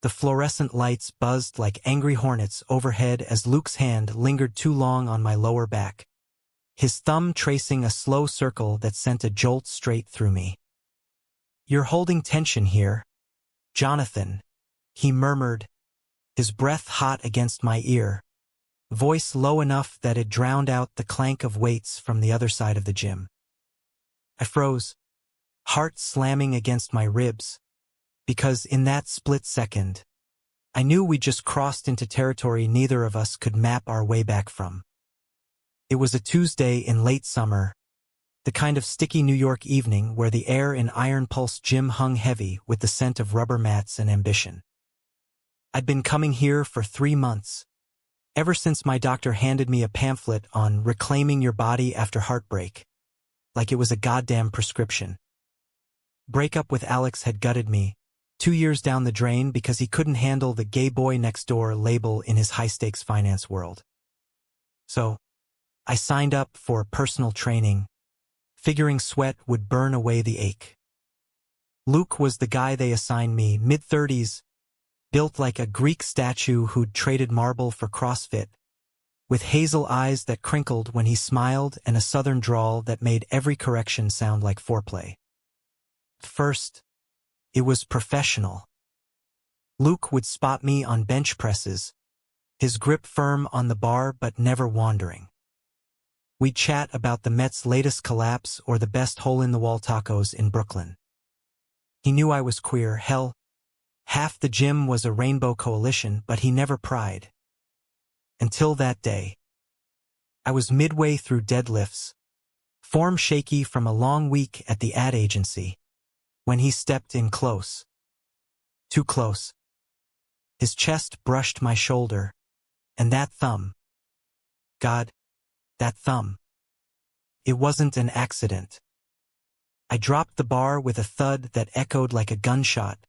The fluorescent lights buzzed like angry hornets overhead as Luke's hand lingered too long on my lower back, his thumb tracing a slow circle that sent a jolt straight through me. "You're holding tension here, Jonathan," he murmured, his breath hot against my ear, voice low enough that it drowned out the clank of weights from the other side of the gym. I froze, heart slamming against my ribs, because in that split second, I knew we just crossed into territory neither of us could map our way back from. It was a Tuesday in late summer, the kind of sticky New York evening where the air in Iron Pulse Gym hung heavy with the scent of rubber mats and ambition. I'd been coming here for 3 months, ever since my doctor handed me a pamphlet on reclaiming your body after heartbreak, like it was a goddamn prescription. Breakup with Alex had gutted me, 2 years down the drain because he couldn't handle the gay boy next door label in his high-stakes finance world. So, I signed up for personal training, figuring sweat would burn away the ache. Luke was the guy they assigned me, mid-30s, built like a Greek statue who'd traded marble for CrossFit, with hazel eyes that crinkled when he smiled and a southern drawl that made every correction sound like foreplay. First, it was professional. Luke would spot me on bench presses, his grip firm on the bar but never wandering. We'd chat about the Mets' latest collapse or the best hole-in-the-wall tacos in Brooklyn. He knew I was queer, hell, half the gym was a rainbow coalition, but he never pried. Until that day. I was midway through deadlifts, form shaky from a long week at the ad agency, when he stepped in close. Too close. His chest brushed my shoulder, and that thumb. God, that thumb. It wasn't an accident. I dropped the bar with a thud that echoed like a gunshot,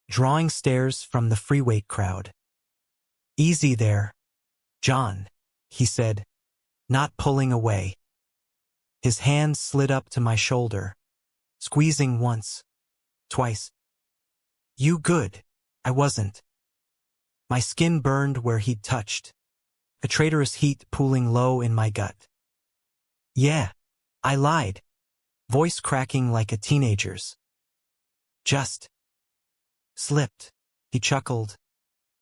drawing stares from the free weight crowd. "Easy there, John," he said, not pulling away. His hand slid up to my shoulder, squeezing once, twice. "You good?" I wasn't. My skin burned where he'd touched, a traitorous heat pooling low in my gut. "Yeah," I lied, voice cracking like a teenager's. "Just slipped," he chuckled,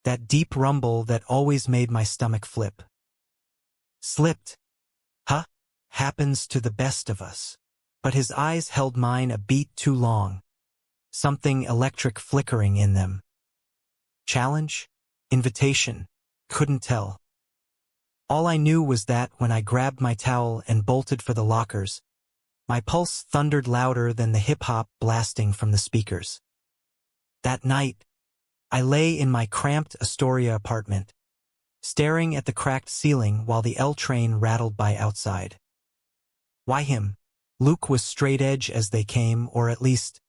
that deep rumble that always made my stomach flip. "Slipped? Huh? Happens to the best of us." But his eyes held mine a beat too long, something electric flickering in them. Challenge? Invitation? Couldn't tell. All I knew was that when I grabbed my towel and bolted for the lockers, my pulse thundered louder than the hip-hop blasting from the speakers. That night, I lay in my cramped Astoria apartment, staring at the cracked ceiling while the L train rattled by outside. Why him? Luke was straight edge as they came, or at least,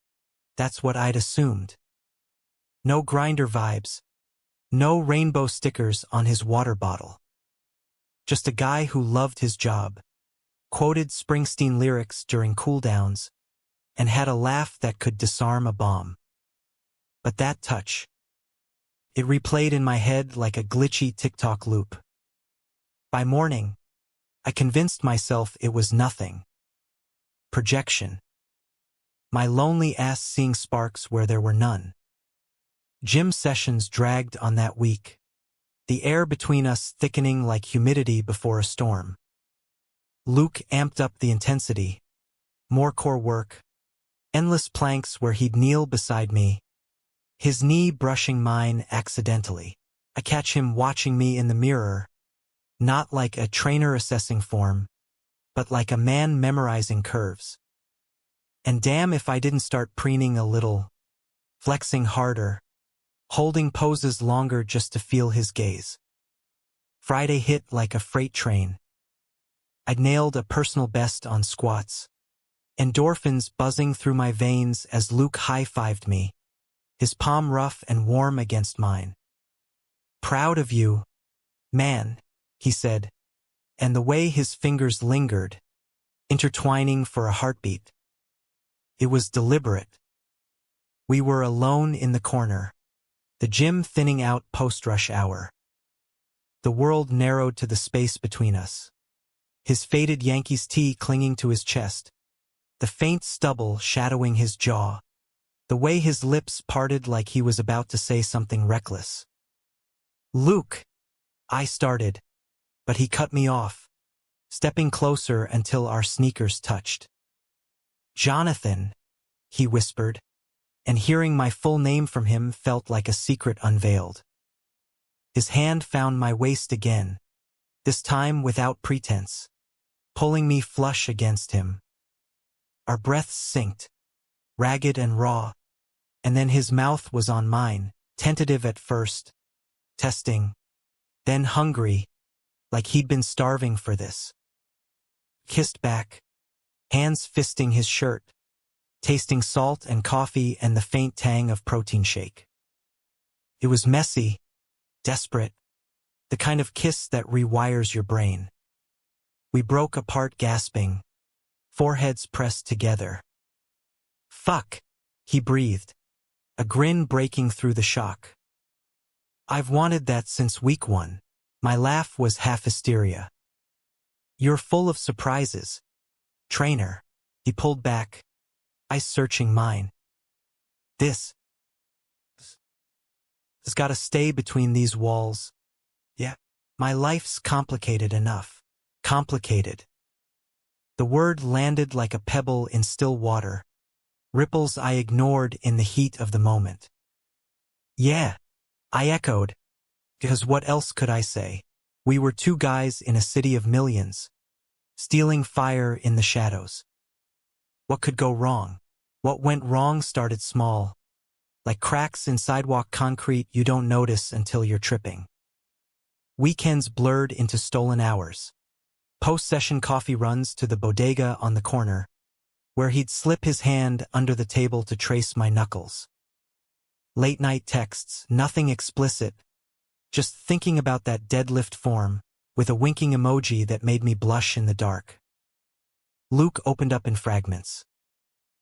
that's what I'd assumed. No grinder vibes, no rainbow stickers on his water bottle. Just a guy who loved his job, quoted Springsteen lyrics during cooldowns, and had a laugh that could disarm a bomb. But that touch, it replayed in my head like a glitchy TikTok loop. By morning, I convinced myself it was nothing. Projection. My lonely ass seeing sparks where there were none. Gym sessions dragged on that week, the air between us thickening like humidity before a storm. Luke amped up the intensity. More core work. Endless planks where he'd kneel beside me, his knee brushing mine accidentally. I catch him watching me in the mirror, not like a trainer assessing form, but like a man memorizing curves. And damn if I didn't start preening a little, flexing harder, holding poses longer just to feel his gaze. Friday hit like a freight train. I'd nailed a personal best on squats, endorphins buzzing through my veins as Luke high-fived me, his palm rough and warm against mine. "Proud of you, man," he said, and the way his fingers lingered, intertwining for a heartbeat. It was deliberate. We were alone in the corner, The gym thinning out post-rush hour. The world narrowed to the space between us. His faded Yankees tee clinging to his chest. The faint stubble shadowing his jaw. The way his lips parted like he was about to say something reckless. "Luke," I started, but he cut me off, stepping closer until our sneakers touched. "Jonathan," he whispered, and hearing my full name from him felt like a secret unveiled. His hand found my waist again, this time without pretense, pulling me flush against him. Our breaths synced, ragged and raw, and then his mouth was on mine, tentative at first, testing, then hungry, like he'd been starving for this. Kissed back, hands fisting his shirt, tasting salt and coffee and the faint tang of protein shake. It was messy, desperate, the kind of kiss that rewires your brain. We broke apart gasping, foreheads pressed together. "Fuck," he breathed, a grin breaking through the shock. "I've wanted that since week 1. My laugh was half hysteria. "You're full of surprises, trainer." He pulled back, eyes searching mine. This has got to stay between these walls. Yeah, my life's complicated enough. Complicated. The word landed like a pebble in still water, ripples I ignored in the heat of the moment. "Yeah," I echoed, because what else could I say? We were two guys in a city of millions, stealing fire in the shadows. What could go wrong? What went wrong started small, like cracks in sidewalk concrete you don't notice until you're tripping. Weekends blurred into stolen hours. Post-session coffee runs to the bodega on the corner, where he'd slip his hand under the table to trace my knuckles. Late-night texts, nothing explicit, just thinking about that deadlift form, with a winking emoji that made me blush in the dark. Luke opened up in fragments.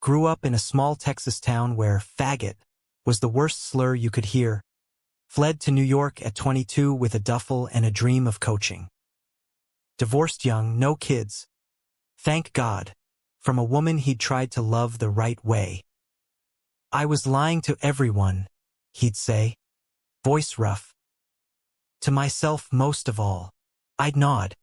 Grew up in a small Texas town where faggot was the worst slur you could hear. Fled to New York at 22 with a duffel and a dream of coaching. Divorced young, no kids. Thank God, from a woman he'd tried to love the right way. "I was lying to everyone," he'd say, voice rough. To myself most of all. I'd nod,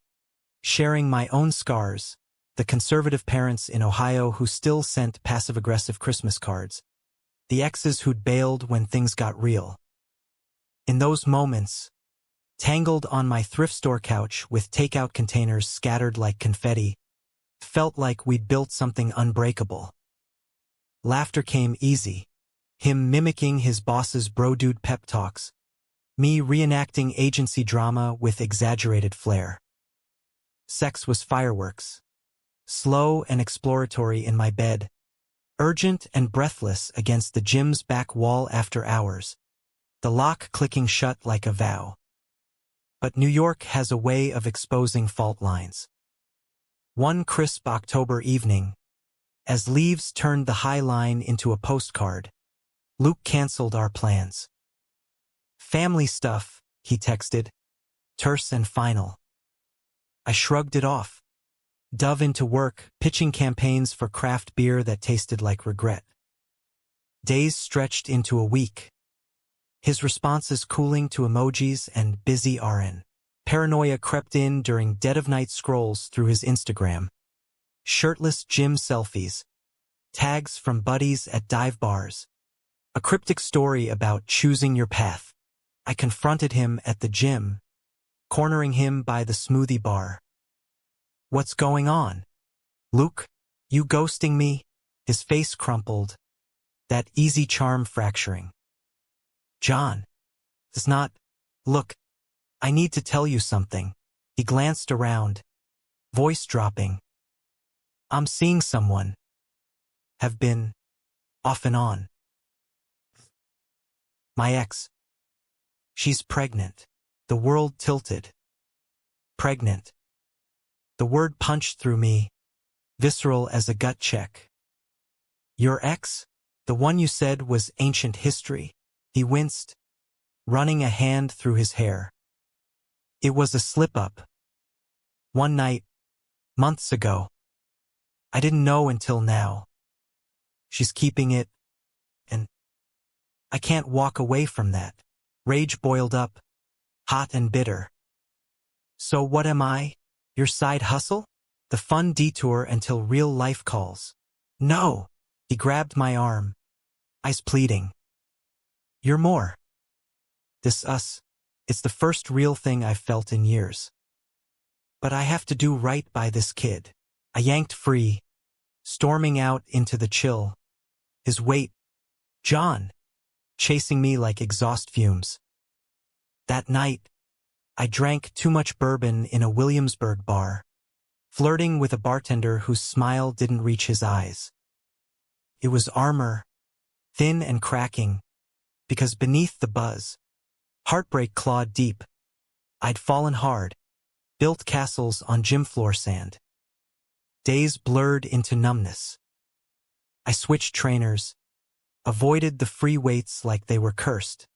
sharing my own scars, the conservative parents in Ohio who still sent passive-aggressive Christmas cards, the exes who'd bailed when things got real. In those moments, tangled on my thrift store couch with takeout containers scattered like confetti, felt like we'd built something unbreakable. Laughter came easy, him mimicking his boss's bro-dude pep talks, me reenacting agency drama with exaggerated flair. Sex was fireworks, slow and exploratory in my bed, urgent and breathless against the gym's back wall after hours, the lock clicking shut like a vow. But New York has a way of exposing fault lines. One crisp October evening, as leaves turned the High Line into a postcard, Luke canceled our plans. "Family stuff," he texted, terse and final. I shrugged it off, dove into work, pitching campaigns for craft beer that tasted like regret. Days stretched into a week. His responses cooling to emojis and busy RN. Paranoia crept in during dead-of-night scrolls through his Instagram. Shirtless gym selfies, tags from buddies at dive bars, a cryptic story about choosing your path. I confronted him at the gym, cornering him by the smoothie bar. "What's going on? Luke, you ghosting me?" His face crumpled, that easy charm fracturing. "John, it's not. Look, I need to tell you something." He glanced around, voice dropping. "I'm seeing someone. Have been, off and on. My ex. She's pregnant." The world tilted. Pregnant. The word punched through me, visceral as a gut check. "Your ex? The one you said was ancient history?" He winced, running a hand through his hair. It was a slip-up. One night, months ago. I didn't know until now. She's keeping it, and I can't walk away from that. Rage boiled up, hot and bitter. So what am I? Your side hustle? The fun detour until real life calls. No! He grabbed my arm, eyes pleading. You're more. This us. It's the first real thing I've felt in years. But I have to do right by this kid. I yanked free, storming out into the chill. His weight, John, chasing me like exhaust fumes. That night, I drank too much bourbon in a Williamsburg bar, flirting with a bartender whose smile didn't reach his eyes. It was armor, thin and cracking, because beneath the buzz, heartbreak clawed deep. I'd fallen hard, built castles on gym floor sand. Days blurred into numbness. I switched trainers, avoided the free weights like they were cursed.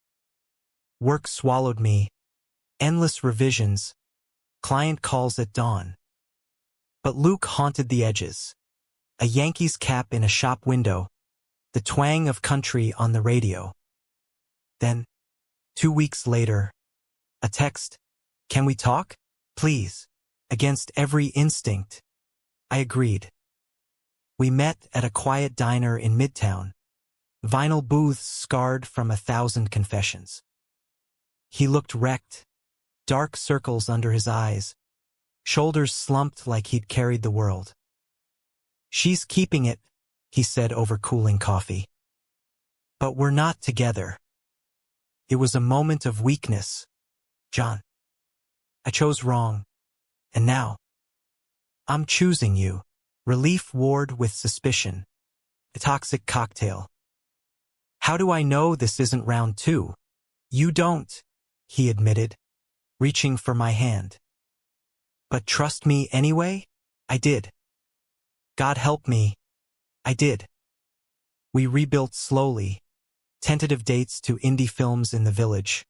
Work swallowed me, endless revisions, client calls at dawn. But Luke haunted the edges. A Yankees cap in a shop window, the twang of country on the radio. Then, 2 weeks later, a text, "Can we talk? Please." Against every instinct, I agreed. We met at a quiet diner in Midtown, vinyl booths scarred from 1,000 confessions. He looked wrecked, dark circles under his eyes, shoulders slumped like he'd carried the world. She's keeping it, he said over cooling coffee. But we're not together. It was a moment of weakness, John. I chose wrong, and now I'm choosing you. Relief warred with suspicion. A toxic cocktail. How do I know this isn't round two? You don't, he admitted, reaching for my hand. But trust me anyway? I did. God help me. I did. We rebuilt slowly. Tentative dates to indie films in the village.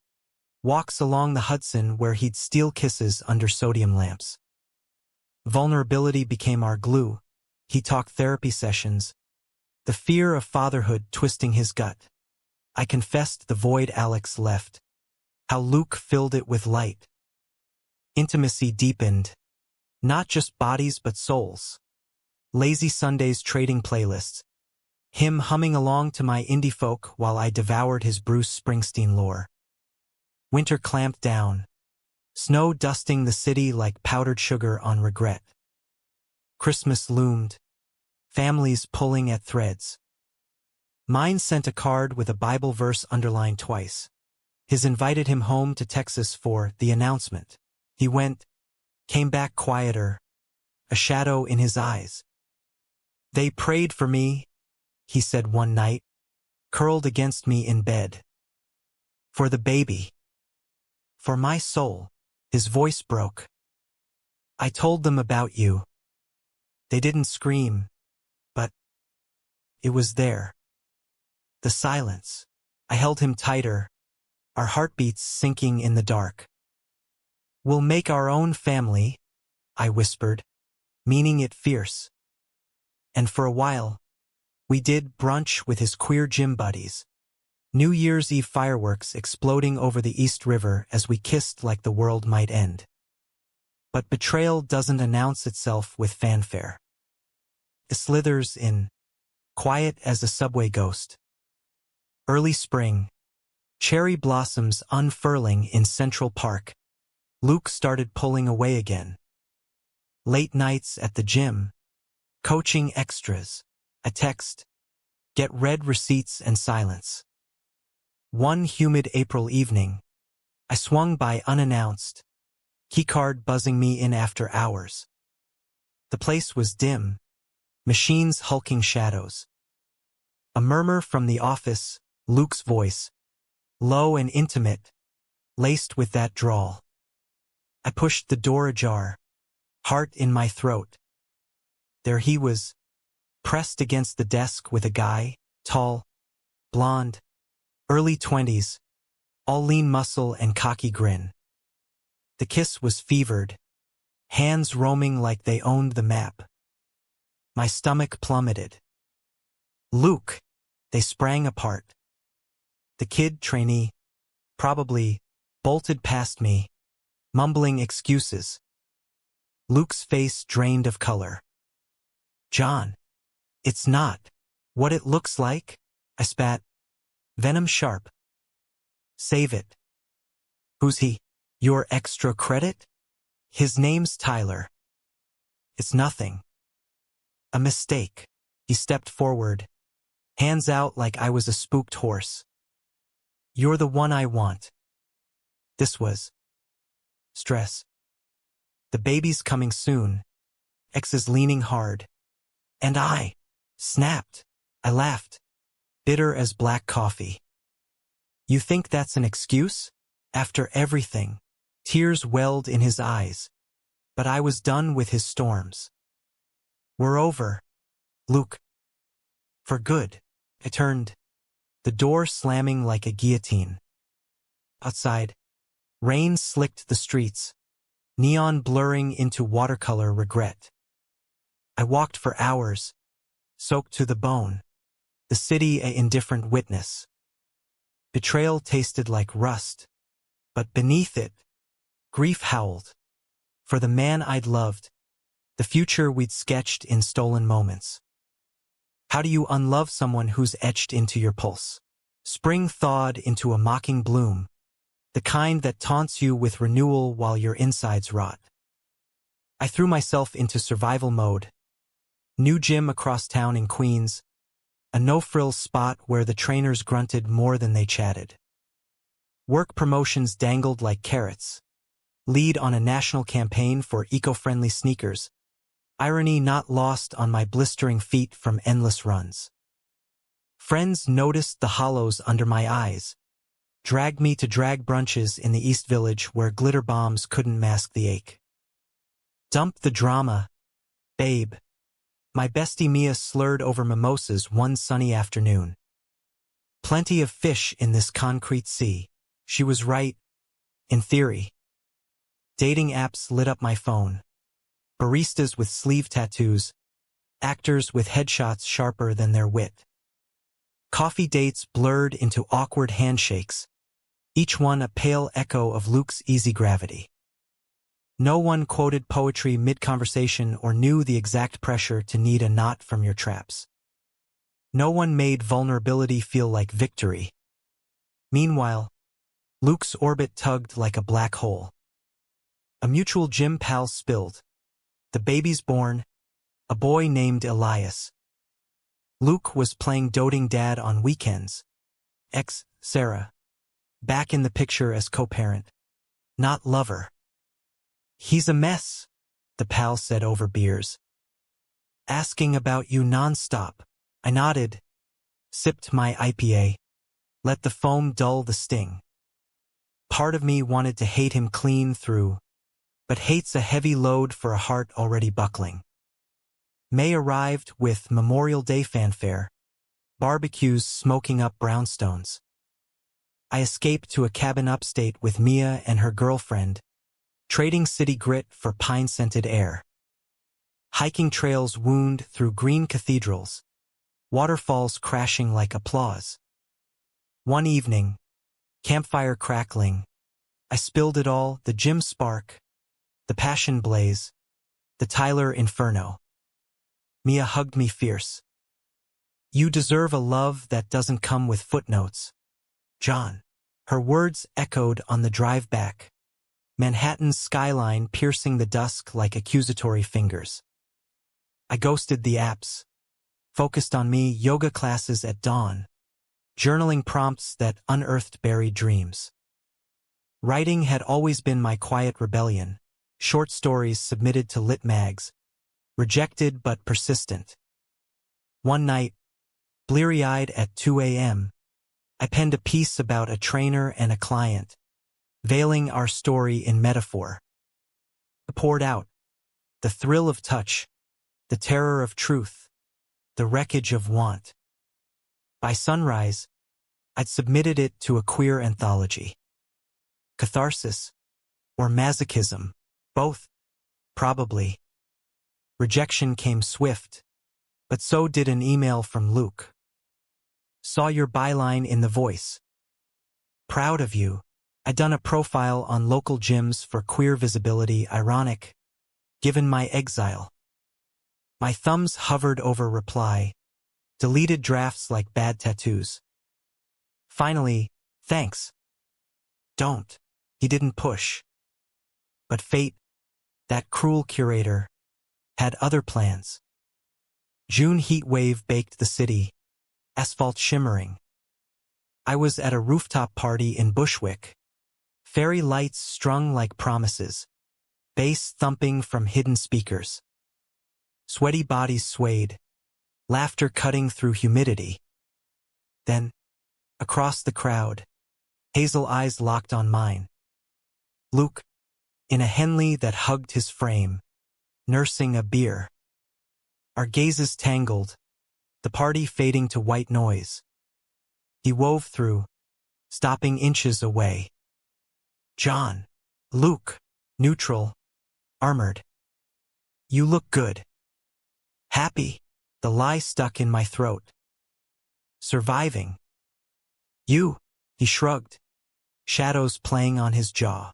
Walks along the Hudson where he'd steal kisses under sodium lamps. Vulnerability became our glue. He talked therapy sessions. The fear of fatherhood twisting his gut. I confessed the void Alex left. How Luke filled it with light. Intimacy deepened. Not just bodies but souls. Lazy Sundays trading playlists. Him humming along to my indie folk while I devoured his Bruce Springsteen lore. Winter clamped down. Snow dusting the city like powdered sugar on regret. Christmas loomed. Families pulling at threads. Mine sent a card with a Bible verse underlined twice. His invited him home to Texas for the announcement. He went, came back quieter, a shadow in his eyes. They prayed for me, he said one night, curled against me in bed. For the baby. For my soul. His voice broke. I told them about you. They didn't scream, but it was there. The silence. I held him tighter, our heartbeats sinking in the dark. We'll make our own family, I whispered, meaning it fierce. And for a while, we did brunch with his queer gym buddies. New Year's Eve fireworks exploding over the East River as we kissed like the world might end. But betrayal doesn't announce itself with fanfare. It slithers in, quiet as a subway ghost. Early spring, cherry blossoms unfurling in Central Park. Luke started pulling away again. Late nights at the gym, coaching extras, a text, get red receipts and silence. One humid April evening, I swung by unannounced, keycard buzzing me in after hours. The place was dim, machines hulking shadows. A murmur from the office, Luke's voice, low and intimate, laced with that drawl. I pushed the door ajar, heart in my throat. There he was, pressed against the desk with a guy, tall, blonde, early 20s, all lean muscle and cocky grin. The kiss was fevered, hands roaming like they owned the map. My stomach plummeted. Luke! They sprang apart. The kid trainee, probably, bolted past me, mumbling excuses. Luke's face drained of color. John, it's not what it looks like, I spat, venom sharp. Save it. Who's he? Your extra credit? His name's Tyler. It's nothing. A mistake. He stepped forward, hands out like I was a spooked horse. You're the one I want. This was stress. The baby's coming soon. X is leaning hard. And I snapped. I laughed, bitter as black coffee. You think that's an excuse? After everything. Tears welled in his eyes. But I was done with his storms. We're over, Luke. For good. I turned, the door slamming like a guillotine. Outside, rain slicked the streets, neon blurring into watercolor regret. I walked for hours, soaked to the bone, the city an indifferent witness. Betrayal tasted like rust, but beneath it, grief howled. For the man I'd loved, the future we'd sketched in stolen moments. How do you unlove someone who's etched into your pulse? Spring thawed into a mocking bloom, the kind that taunts you with renewal while your insides rot. I threw myself into survival mode. New gym across town in Queens, a no-frills spot where the trainers grunted more than they chatted. Work promotions dangled like carrots. Lead on a national campaign for eco-friendly sneakers. Irony not lost on my blistering feet from endless runs. Friends noticed the hollows under my eyes, dragged me to drag brunches in the East Village where glitter bombs couldn't mask the ache. Dump the drama, babe. My bestie Mia slurred over mimosas one sunny afternoon. Plenty of fish in this concrete sea. She was right, in theory. Dating apps lit up my phone. Baristas with sleeve tattoos, actors with headshots sharper than their wit. Coffee dates blurred into awkward handshakes, each one a pale echo of Luke's easy gravity. No one quoted poetry mid-conversation or knew the exact pressure to need a knot from your traps. No one made vulnerability feel like victory. Meanwhile, Luke's orbit tugged like a black hole. A mutual gym pal spilled. The baby's born, a boy named Elias. Luke was playing doting dad on weekends. Sarah. Back in the picture as co-parent. Not lover. He's a mess, the pal said over beers. Asking about you nonstop. I nodded, sipped my IPA, let the foam dull the sting. Part of me wanted to hate him clean through, but hate's a heavy load for a heart already buckling. May arrived with Memorial Day fanfare, barbecues smoking up brownstones. I escaped to a cabin upstate with Mia and her girlfriend, trading city grit for pine-scented air. Hiking trails wound through green cathedrals, waterfalls crashing like applause. One evening, campfire crackling, I spilled it all, the gym spark, the passion blaze, the Tyler inferno. Mia hugged me fierce. You deserve a love that doesn't come with footnotes, John. Her words echoed on the drive back, Manhattan's skyline piercing the dusk like accusatory fingers. I ghosted the apps, focused on me, yoga classes at dawn, journaling prompts that unearthed buried dreams. Writing had always been my quiet rebellion, short stories submitted to lit mags, rejected but persistent. One night, bleary-eyed at 2 a.m., I penned a piece about a trainer and a client, veiling our story in metaphor. I poured out, the thrill of touch, the terror of truth, the wreckage of want. By sunrise, I'd submitted it to a queer anthology. Catharsis, or masochism, both, probably. Rejection came swift, but so did an email from Luke. Saw your byline in The Voice. Proud of you. I'd done a profile on local gyms for queer visibility, ironic, given my exile. My thumbs hovered over reply, deleted drafts like bad tattoos. Finally, thanks. Don't. He didn't push. But fate, that cruel curator, had other plans. June heat wave baked the city, asphalt shimmering. I was at a rooftop party in Bushwick. Fairy lights strung like promises, bass thumping from hidden speakers. Sweaty bodies swayed, laughter cutting through humidity. Then, across the crowd, hazel eyes locked on mine. Luke, in a Henley that hugged his frame, nursing a beer. Our gazes tangled, the party fading to white noise. He wove through, stopping inches away. John. Luke. Neutral. Armored. You look good. Happy. The lie stuck in my throat. Surviving. You. He shrugged, shadows playing on his jaw.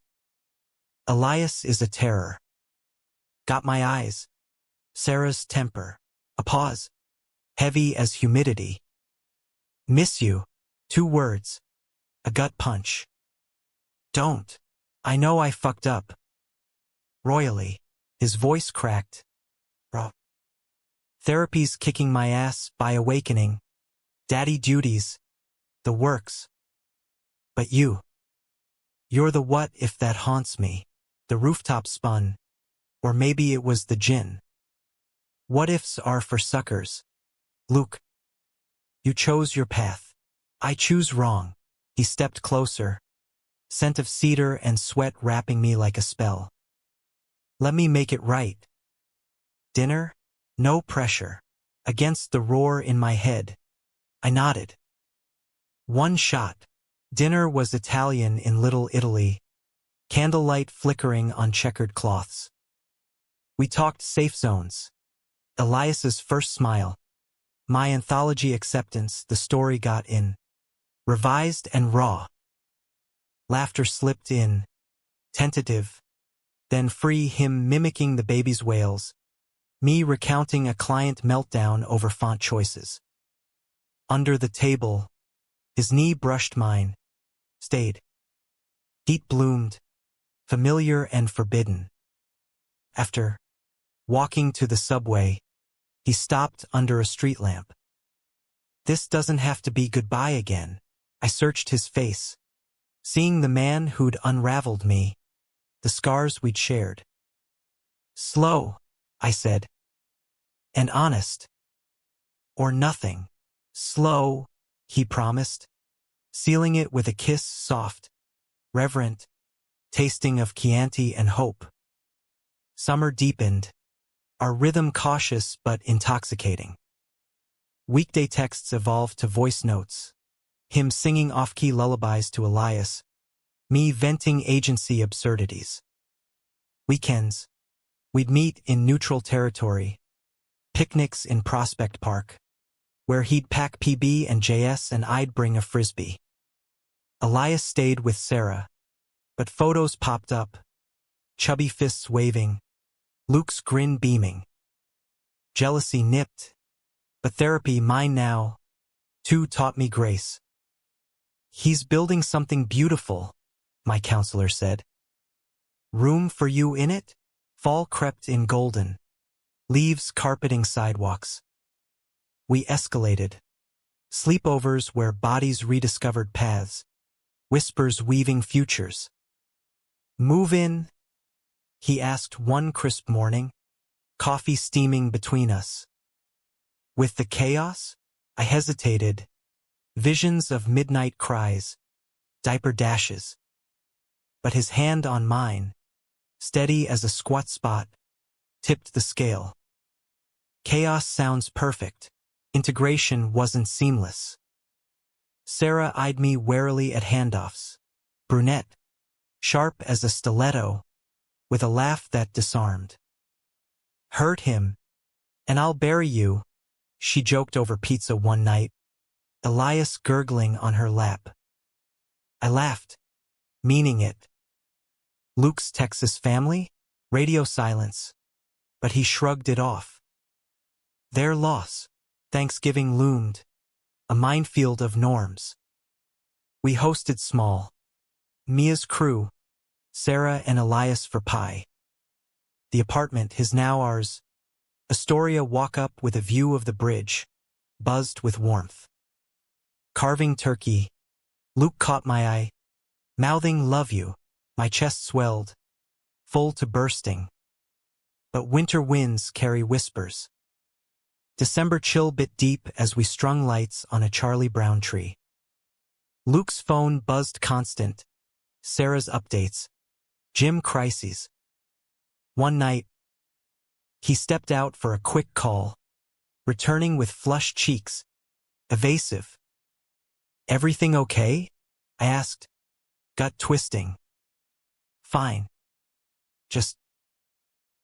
Elias is a terror. Got my eyes. Sarah's temper. A pause. Heavy as humidity. Miss you. 2 words. A gut punch. Don't. I know I fucked up. Royally. His voice cracked. Raw. Therapy's kicking my ass by awakening. Daddy duties. The works. But you. You're the what if that haunts me. The rooftop spun. Or maybe it was the gin. What ifs are for suckers. Luke. You chose your path. I choose wrong. He stepped closer. Scent of cedar and sweat wrapping me like a spell. Let me make it right. Dinner? No pressure. Against the roar in my head. I nodded. 1 shot. Dinner was Italian in Little Italy. Candlelight flickering on checkered cloths. We talked safe zones. Elias's first smile. My anthology acceptance, the story got in. Revised and raw. Laughter slipped in. Tentative. Then free, him mimicking the baby's wails. Me recounting a client meltdown over font choices. Under the table, his knee brushed mine. Stayed. Heat bloomed. Familiar and forbidden. After walking to the subway, he stopped under a street lamp. This doesn't have to be goodbye again. I searched his face, seeing the man who'd unraveled me, the scars we'd shared. Slow, I said. And honest. Or nothing. Slow, he promised, sealing it with a kiss soft, reverent, tasting of Chianti and hope. Summer deepened, our rhythm cautious but intoxicating. Weekday texts evolved to voice notes, him singing off-key lullabies to Elias, me venting agency absurdities. Weekends, we'd meet in neutral territory, picnics in Prospect Park, where he'd pack PB and JS and I'd bring a frisbee. Elias stayed with Sarah, but photos popped up, chubby fists waving, Luke's grin beaming. Jealousy nipped, but therapy mine now, too taught me grace. He's building something beautiful, my counselor said. Room for you in it? Fall crept in golden, leaves carpeting sidewalks. We escalated. Sleepovers where bodies rediscovered paths, whispers weaving futures. Move in? He asked one crisp morning, coffee steaming between us. With the chaos, I hesitated. Visions of midnight cries, diaper dashes. But his hand on mine, steady as a squat spot, tipped the scale. Chaos sounds perfect. Integration wasn't seamless. Sarah eyed me warily at handoffs. Brunette, sharp as a stiletto, with a laugh that disarmed. Hurt him, and I'll bury you, she joked over pizza one night, Elias gurgling on her lap. I laughed, meaning it. Luke's Texas family? Radio silence, but he shrugged it off. Their loss. Thanksgiving loomed, a minefield of norms. We hosted small. Mia's crew, Sarah and Elias for pie. The apartment is now ours. Astoria walk-up with a view of the bridge, buzzed with warmth. Carving turkey. Luke caught my eye, mouthing love you. My chest swelled, full to bursting. But winter winds carry whispers. December chill bit deep as we strung lights on a Charlie Brown tree. Luke's phone buzzed constant. Sarah's updates. Jim crises. One night, he stepped out for a quick call, returning with flushed cheeks, evasive. Everything okay? I asked, gut twisting. Fine. Just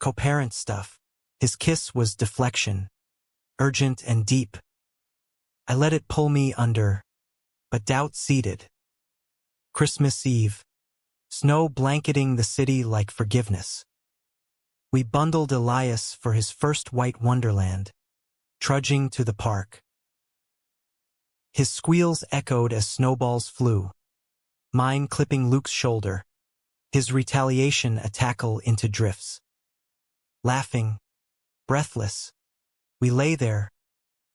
co-parent stuff. His kiss was deflection, urgent and deep. I let it pull me under, but doubt seeded. Christmas Eve. Snow blanketing the city like forgiveness. We bundled Elias for his first white wonderland, trudging to the park. His squeals echoed as snowballs flew, mine clipping Luke's shoulder, his retaliation a tackle into drifts. Laughing, breathless, we lay there,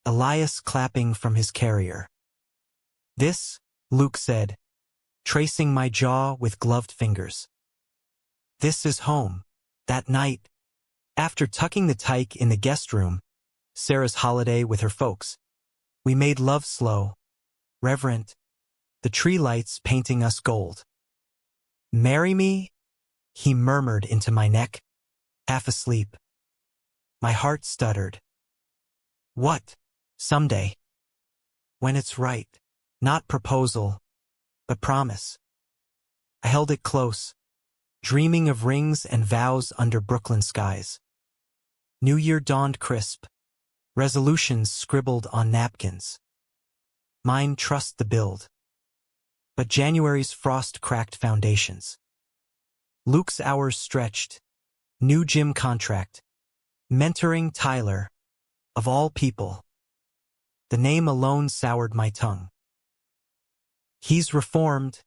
Elias clapping from his carrier. This, Luke said, tracing my jaw with gloved fingers. This is home. That night, after tucking the tyke in the guest room, Sarah's holiday with her folks, we made love slow, reverent, the tree lights painting us gold. Marry me? He murmured into my neck, half asleep. My heart stuttered. What? Someday. When it's right. Not proposal, but promise. I held it close, dreaming of rings and vows under Brooklyn skies. New Year dawned crisp, resolutions scribbled on napkins. Mine trust the build. But January's frost cracked foundations. Luke's hours stretched, new gym contract, mentoring Tyler, of all people. The name alone soured my tongue. He's reformed,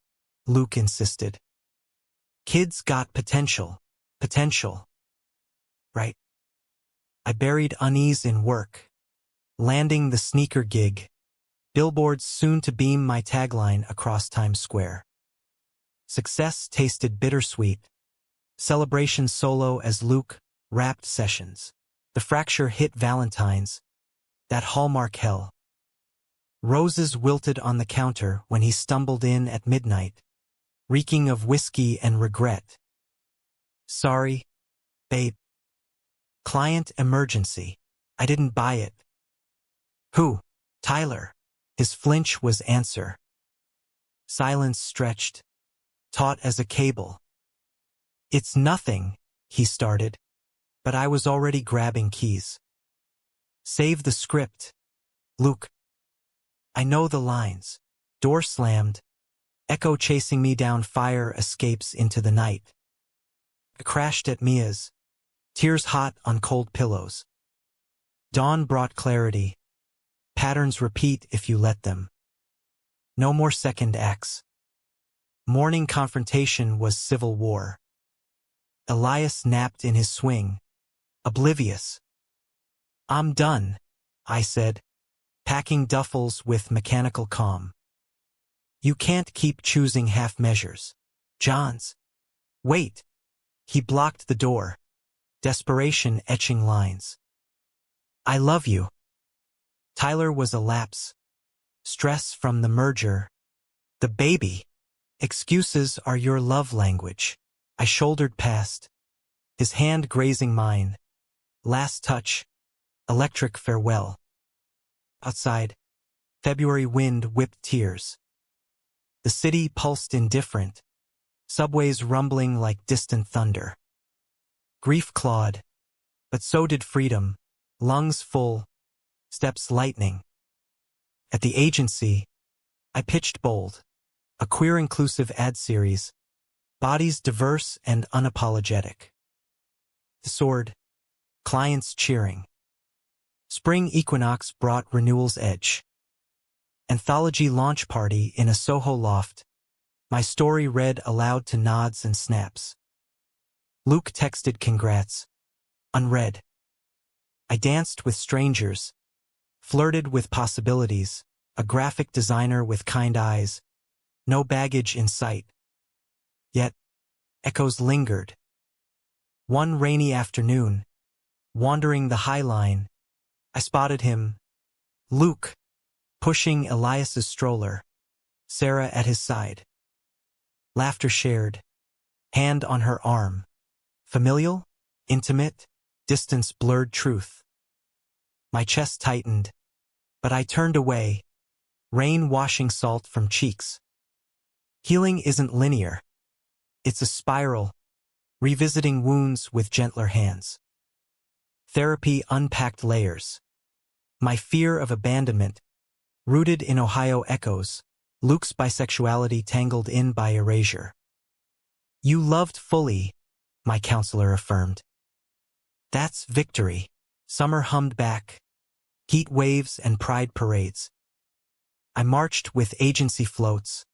Luke insisted. Kid's got potential. Right. I buried unease in work, landing the sneaker gig, billboards soon to beam my tagline across Times Square. Success tasted bittersweet, celebration solo as Luke rapped sessions. The fracture hit Valentine's, that hallmark hell. Roses wilted on the counter when he stumbled in at midnight, reeking of whiskey and regret. Sorry, babe. Client emergency. I didn't buy it. Who? Tyler. His flinch was answer. Silence stretched, taut as a cable. It's nothing, he started, but I was already grabbing keys. Save the script. Luke. I know the lines. Door slammed. Echo chasing me down fire escapes into the night. I crashed at Mia's. Tears hot on cold pillows. Dawn brought clarity. Patterns repeat if you let them. No more second acts. Morning confrontation was civil war. Elias napped in his swing, oblivious. I'm done, I said, packing duffels with mechanical calm. You can't keep choosing half measures. John's. Wait. He blocked the door, desperation etching lines. I love you. Tyler was a lapse. Stress from the merger. The baby. Excuses are your love language. I shouldered past, his hand grazing mine. Last touch. Electric farewell. Outside, February wind whipped tears. The city pulsed indifferent, subways rumbling like distant thunder. Grief clawed, but so did freedom, lungs full, steps lightning. At the agency, I pitched bold, a queer-inclusive ad series, bodies diverse and unapologetic. The sword, clients cheering. Spring equinox brought renewal's edge. Anthology launch party in a Soho loft. My story read aloud to nods and snaps. Luke texted congrats. Unread. I danced with strangers, flirted with possibilities, a graphic designer with kind eyes, no baggage in sight. Yet, echoes lingered. One rainy afternoon, wandering the High Line, I spotted him, Luke, pushing Elias's stroller, Sarah at his side. Laughter shared, hand on her arm. Familial, intimate, distance blurred truth. My chest tightened, but I turned away, rain washing salt from cheeks. Healing isn't linear. It's a spiral, revisiting wounds with gentler hands. Therapy unpacked layers. My fear of abandonment, rooted in Ohio echoes, Luke's bisexuality tangled in by erasure. You loved fully, my counselor affirmed. That's victory. Summer hummed back. Heat waves and pride parades. I marched with agency floats,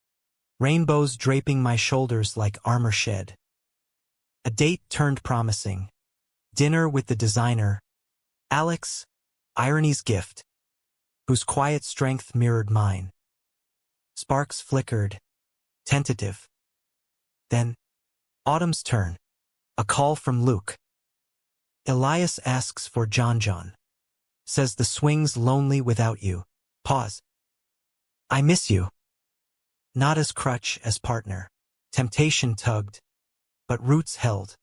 rainbows draping my shoulders like armor shed. A date turned promising. Dinner with the designer, Alex, irony's gift, whose quiet strength mirrored mine. Sparks flickered, tentative. Then, autumn's turn, a call from Luke. Elias asks for John. Says the swing's lonely without you. Pause. I miss you. Not as crutch, as partner. Temptation tugged, but roots held.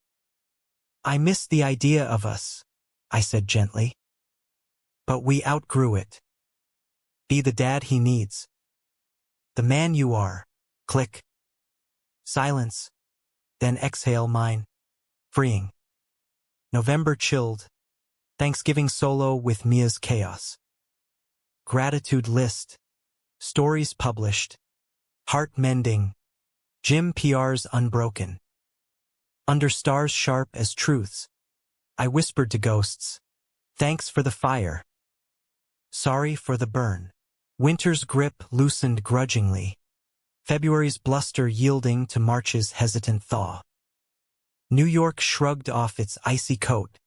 I miss the idea of us, I said gently. But we outgrew it. Be the dad he needs. The man you are. Click. Silence. Then exhale mine. Freeing. November chilled. Thanksgiving solo with Mia's chaos. Gratitude list. Stories published. Heart mending. Jim PR's unbroken. Under stars sharp as truths. I whispered to ghosts. Thanks for the fire. Sorry for the burn. Winter's grip loosened grudgingly. February's bluster yielding to March's hesitant thaw. New York shrugged off its icy coat.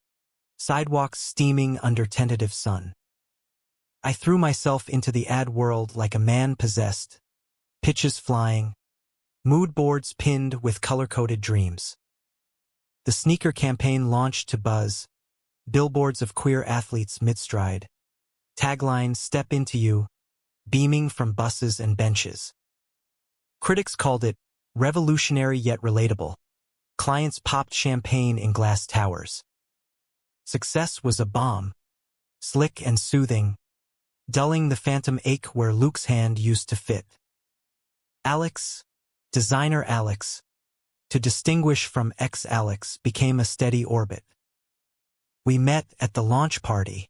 Sidewalks steaming under tentative sun. I threw myself into the ad world like a man possessed. Pitches flying. Mood boards pinned with color-coded dreams. The sneaker campaign launched to buzz. Billboards of queer athletes mid-stride. Tagline, step into you, beaming from buses and benches. Critics called it revolutionary yet relatable. Clients popped champagne in glass towers. Success was a bomb, slick and soothing, dulling the phantom ache where Luke's hand used to fit. Alex, designer Alex, to distinguish from ex-Alex became a steady orbit. We met at the launch party,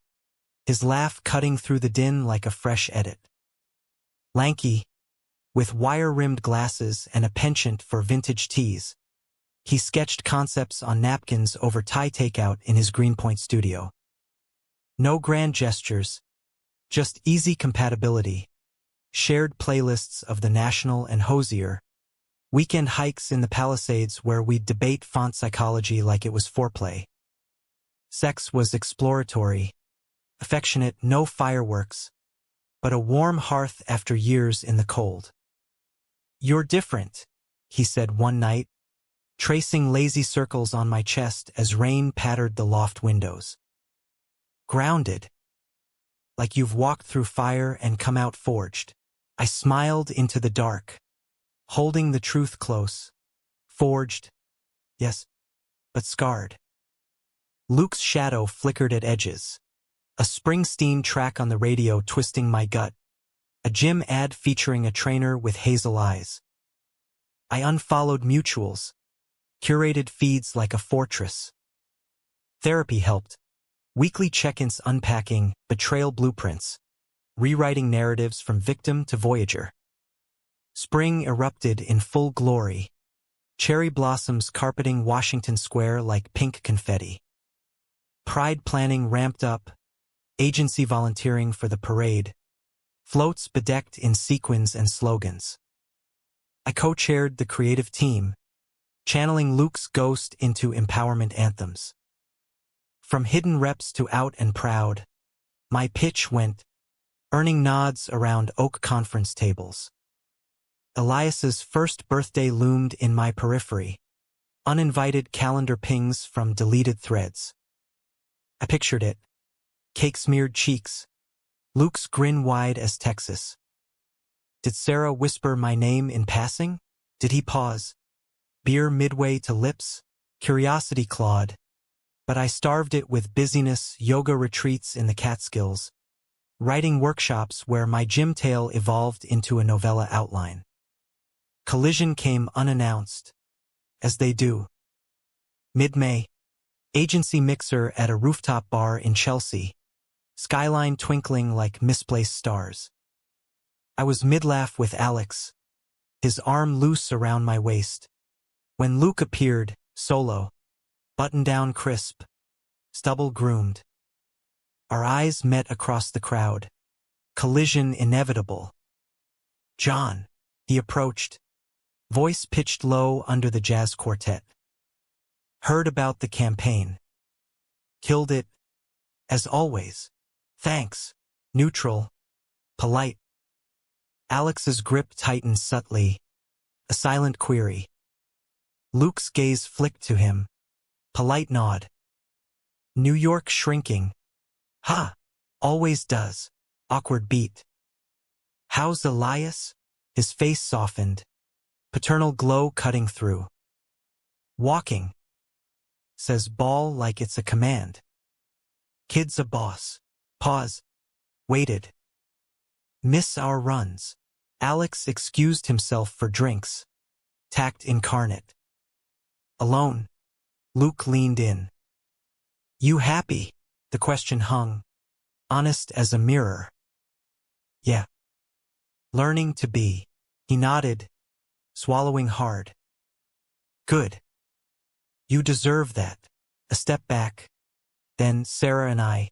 his laugh cutting through the din like a fresh edit. Lanky, with wire-rimmed glasses and a penchant for vintage teas, he sketched concepts on napkins over Thai takeout in his Greenpoint studio. No grand gestures, just easy compatibility, shared playlists of The National and Hosier, weekend hikes in the Palisades where we'd debate font psychology like it was foreplay. Sex was exploratory, affectionate, no fireworks, but a warm hearth after years in the cold. You're different, he said one night, tracing lazy circles on my chest as rain pattered the loft windows. Grounded. Like you've walked through fire and come out forged. I smiled into the dark, holding the truth close. Forged. Yes, but scarred. Luke's shadow flickered at edges. A Springsteen track on the radio twisting my gut. A gym ad featuring a trainer with hazel eyes. I unfollowed mutuals, curated feeds like a fortress. Therapy helped. Weekly check-ins unpacking betrayal blueprints, rewriting narratives from victim to voyager. Spring erupted in full glory. Cherry blossoms carpeting Washington Square like pink confetti. Pride planning ramped up, agency volunteering for the parade, floats bedecked in sequins and slogans. I co-chaired the creative team, channeling Luke's ghost into empowerment anthems. From hidden reps to out and proud, my pitch went, earning nods around oak conference tables. Elias's first birthday loomed in my periphery, uninvited calendar pings from deleted threads. I pictured it, cake-smeared cheeks, Luke's grin wide as Texas. Did Sarah whisper my name in passing? Did he pause? Beer midway to lips? Curiosity clawed, but I starved it with busyness, yoga retreats in the Catskills, writing workshops where my gym tale evolved into a novella outline. Collision came unannounced, as they do. Mid-May, agency mixer at a rooftop bar in Chelsea, skyline twinkling like misplaced stars. I was mid-laugh with Alex, his arm loose around my waist, when Luke appeared, solo, button-down crisp, stubble groomed. Our eyes met across the crowd, collision inevitable. John, he approached, voice pitched low under the jazz quartet. Heard about the campaign. Killed it, as always. Thanks. Neutral. Polite. Alex's grip tightened subtly, a silent query. Luke's gaze flicked to him. Polite nod. New York shrinking. Ha! Always does. Awkward beat. How's Elias? His face softened, paternal glow cutting through. Walking. Says ball like it's a command. Kid's a boss. Pause. Waited. Miss our runs. Alex excused himself for drinks. Tact incarnate. Alone. Luke leaned in. You happy? The question hung, honest as a mirror. Yeah. Learning to be. He nodded, swallowing hard. Good. You deserve that. A step back. Then Sarah and I.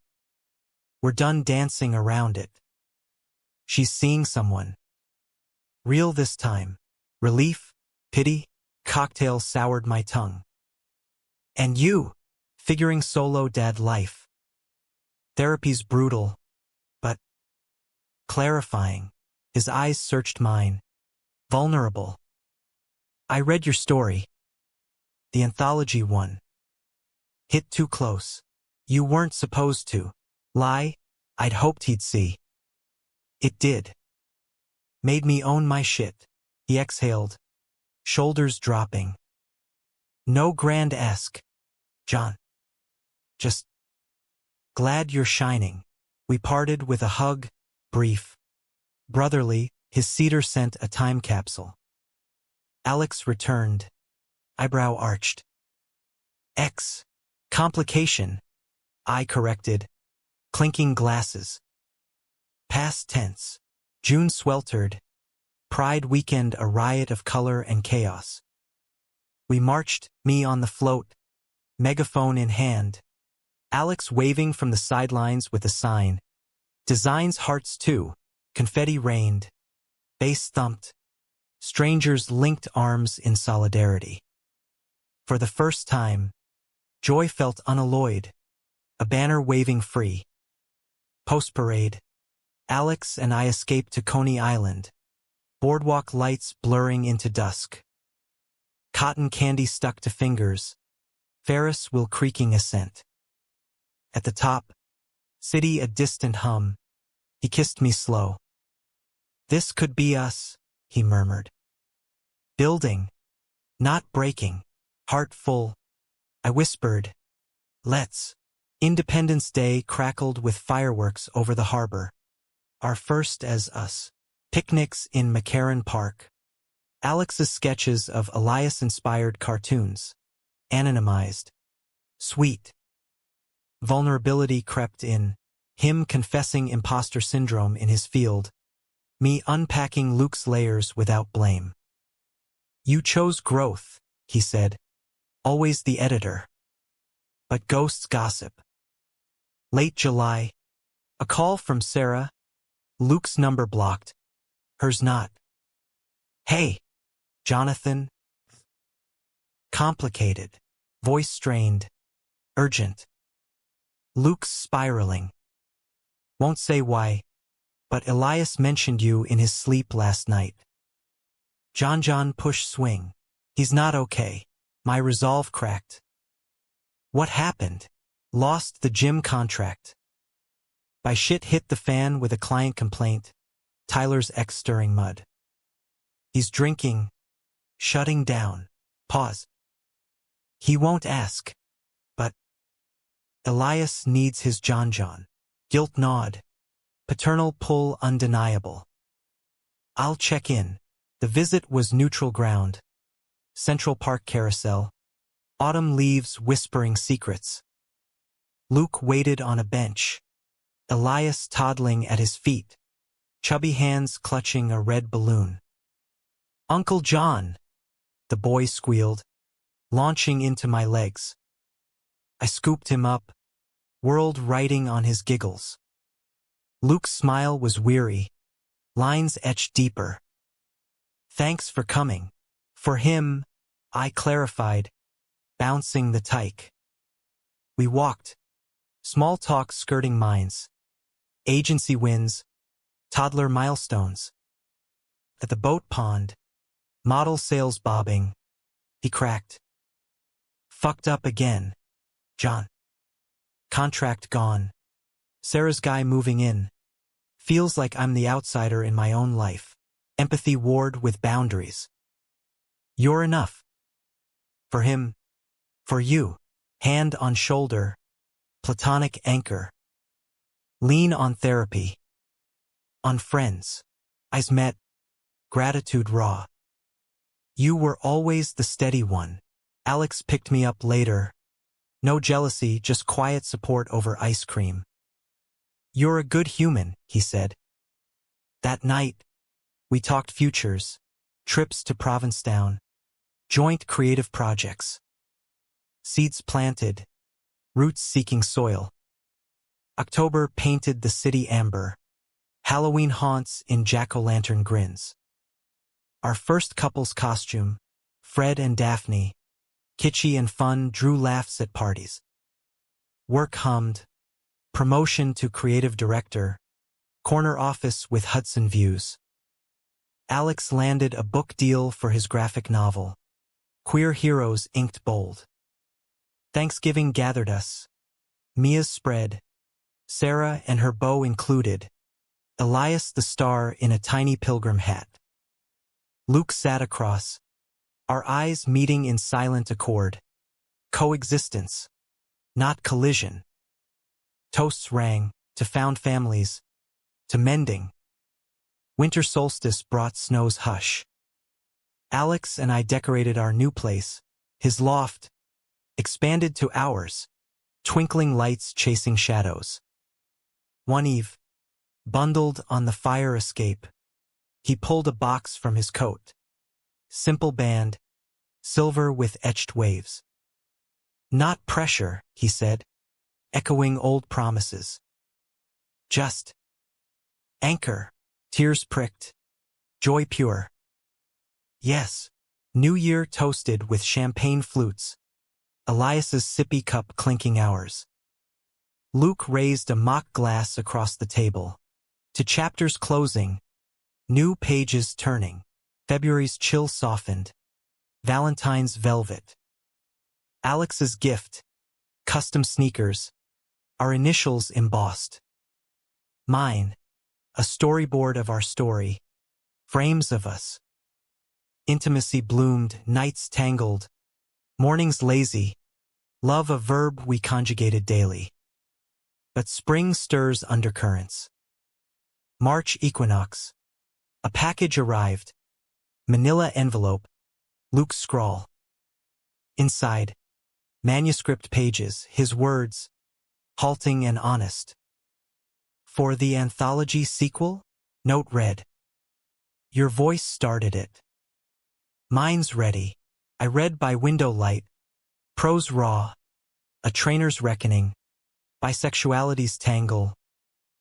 We're done dancing around it. She's seeing someone. Real this time. Relief, pity, cocktail soured my tongue. And you, figuring solo dad life. Therapy's brutal, but clarifying. His eyes searched mine. Vulnerable. I read your story. The anthology one. Hit too close. You weren't supposed to. Lie, I'd hoped he'd see. It did. Made me own my shit. He exhaled, shoulders dropping. No grand-esque, John. Just glad you're shining. We parted with a hug, brief. Brotherly, his cedar sent a time capsule. Alex returned, eyebrow arched. X. Complication. I corrected, clinking glasses. Past tense. June sweltered. Pride weekend a riot of color and chaos. We marched, me on the float, megaphone in hand. Alex waving from the sidelines with a sign. Designs hearts too. Confetti rained. Bass thumped. Strangers linked arms in solidarity. For the first time, joy felt unalloyed. A banner waving free. Post-parade. Alex and I escaped to Coney Island. Boardwalk lights blurring into dusk. Cotton candy stuck to fingers. Ferris wheel creaking ascent. At the top, city a distant hum. He kissed me slow. This could be us, he murmured. Building, not breaking, heart full. I whispered, let's. Independence Day crackled with fireworks over the harbor. Our first as us. Picnics in McCarran Park. Alex's sketches of Elias-inspired cartoons. Anonymized. Sweet. Vulnerability crept in. Him confessing imposter syndrome in his field. Me unpacking Luke's layers without blame. You chose growth, he said. Always the editor. But ghosts gossip. Late July. A call from Sarah. Luke's number blocked. Hers not. Hey, Jonathan. Complicated. Voice strained. Urgent. Luke's spiraling. Won't say why, but Elias mentioned you in his sleep last night. John push swing. He's not okay. My resolve cracked. What happened? Lost the gym contract. By shit hit the fan with a client complaint. Tyler's ex stirring mud. He's drinking. Shutting down. Pause. He won't ask. But Elias needs his John. Guilt nod. Paternal pull undeniable. I'll check in. The visit was neutral ground. Central Park carousel. Autumn leaves whispering secrets. Luke waited on a bench. Elias toddling at his feet. Chubby hands clutching a red balloon. Uncle John, the boy squealed, launching into my legs. I scooped him up, world writing on his giggles. Luke's smile was weary, lines etched deeper. Thanks for coming. For him, I clarified, bouncing the tyke. We walked, small talk skirting minds, agency wins, toddler milestones. At the boat pond, model sails bobbing, he cracked. Fucked up again, John. Contract gone. Sarah's guy moving in. Feels like I'm the outsider in my own life. Empathy ward with boundaries. You're enough. For him. For you. Hand on shoulder. Platonic anchor. Lean on therapy. On friends. Eyes met. Gratitude raw. You were always the steady one. Alex picked me up later. No jealousy, just quiet support over ice cream. You're a good human, he said. That night, we talked futures, trips to Provincetown, joint creative projects. Seeds planted, roots seeking soil. October painted the city amber. Halloween haunts in jack-o'-lantern grins. Our first couple's costume, Fred and Daphne, kitschy and fun, drew laughs at parties. Work hummed. Promotion to creative director. Corner office with Hudson views. Alex landed a book deal for his graphic novel. Queer Heroes inked bold. Thanksgiving gathered us. Mia's spread. Sarah and her beau included. Elias the star in a tiny pilgrim hat. Luke sat across. Our eyes meeting in silent accord. Coexistence. Not collision. Toasts rang, to found families. To mending. Winter solstice brought snow's hush. Alex and I decorated our new place, his loft, expanded to ours, twinkling lights chasing shadows. One eve, bundled on the fire escape, he pulled a box from his coat. Simple band, silver with etched waves. Not pressure, he said, echoing old promises. Just anchor, tears pricked, joy pure. Yes, New Year toasted with champagne flutes, Elias's sippy cup clinking ours. Luke raised a mock glass across the table. To chapters closing, new pages turning. February's chill softened. Valentine's velvet. Alex's gift. Custom sneakers. Our initials embossed. Mine. A storyboard of our story. Frames of us. Intimacy bloomed, nights tangled. Mornings lazy. Love a verb we conjugated daily. But spring stirs undercurrents. March equinox. A package arrived. Manila envelope. Luke's scrawl. Inside, manuscript pages, his words, halting and honest. For the anthology sequel? Note read. Your voice started it. Mine's ready. I read by window light. Prose raw. A trainer's reckoning. Bisexuality's tangle.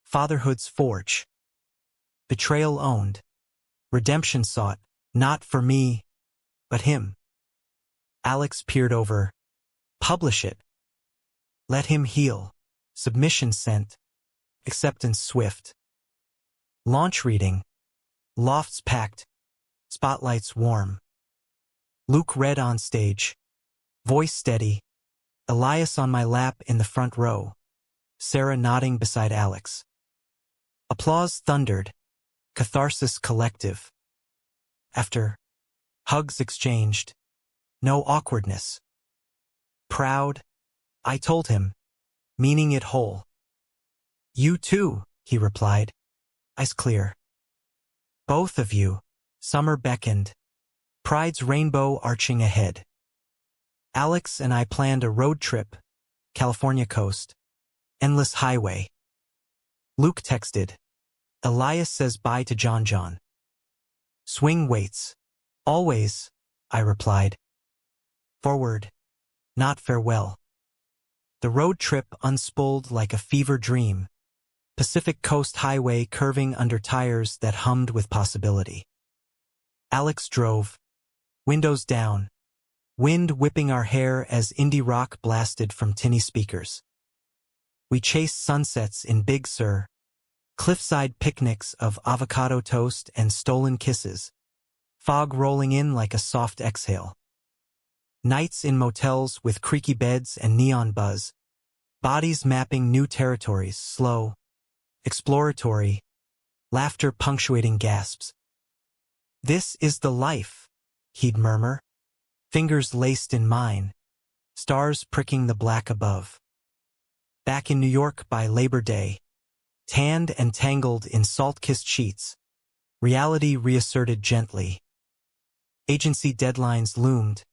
Fatherhood's forge. Betrayal owned. Redemption sought. Not for me, but him. Alex peered over. Publish it. Let him heal. Submission sent. Acceptance swift. Launch reading. Lofts packed. Spotlights warm. Luke read on stage. Voice steady. Elias on my lap in the front row. Sarah nodding beside Alex. Applause thundered. Catharsis collective. After hugs exchanged. No awkwardness. Proud, I told him, meaning it whole. You too, he replied. Eyes clear. Both of you. Summer beckoned. Pride's rainbow arching ahead. Alex and I planned a road trip. California coast. Endless highway. Luke texted. Elias says bye to John. Swing waits. Always, I replied. Forward, not farewell. The road trip unspooled like a fever dream. Pacific Coast Highway curving under tires that hummed with possibility. Alex drove. Windows down. Wind whipping our hair as indie rock blasted from tinny speakers. We chased sunsets in Big Sur. Cliffside picnics of avocado toast and stolen kisses. Fog rolling in like a soft exhale. Nights in motels with creaky beds and neon buzz. Bodies mapping new territories, slow, exploratory, laughter punctuating gasps. This is the life, he'd murmur, fingers laced in mine, stars pricking the black above. Back in New York by Labor Day, tanned and tangled in salt-kissed sheets, reality reasserted gently. Agency deadlines loomed,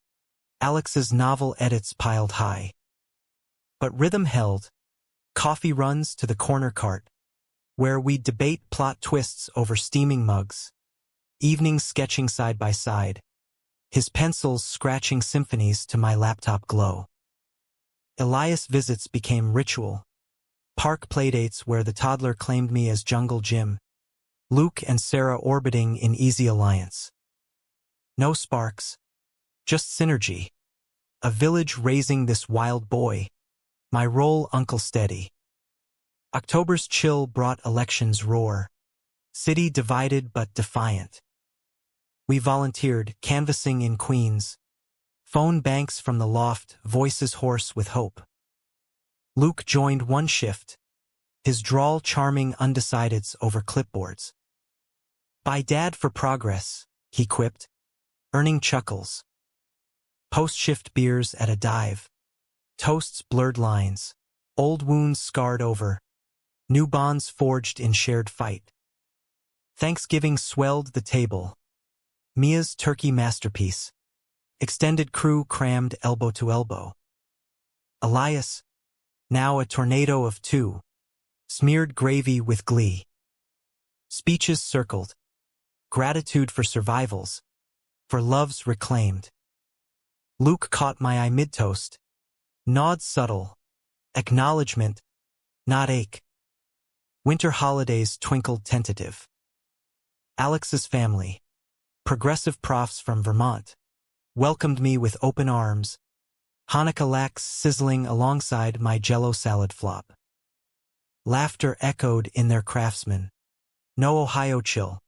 Alex's novel edits piled high. But rhythm held, coffee runs to the corner cart, where we'd debate plot twists over steaming mugs, evenings sketching side by side, his pencils scratching symphonies to my laptop glow. Elias visits became ritual, park playdates where the toddler claimed me as Jungle Jim, Luke and Sarah orbiting in easy alliance. No sparks, just synergy. A village raising this wild boy, my role Uncle Steady. October's chill brought elections roar, city divided but defiant. We volunteered, canvassing in Queens, phone banks from the loft, voices hoarse with hope. Luke joined one shift, his drawl charming undecideds over clipboards. By Dad for progress, he quipped, earning chuckles. Post-shift beers at a dive. Toasts blurred lines. Old wounds scarred over. New bonds forged in shared fight. Thanksgiving swelled the table. Mia's turkey masterpiece. Extended crew crammed elbow to elbow. Elias, now a tornado of two, smeared gravy with glee. Speeches circled. Gratitude for survivals. For loves reclaimed. Luke caught my eye mid-toast. Nod subtle. Acknowledgement, not ache. Winter holidays twinkled tentative. Alex's family, progressive profs from Vermont, welcomed me with open arms. Hanukkah lax sizzling alongside my Jell-O salad flop. Laughter echoed in their craftsmen. No Ohio chill.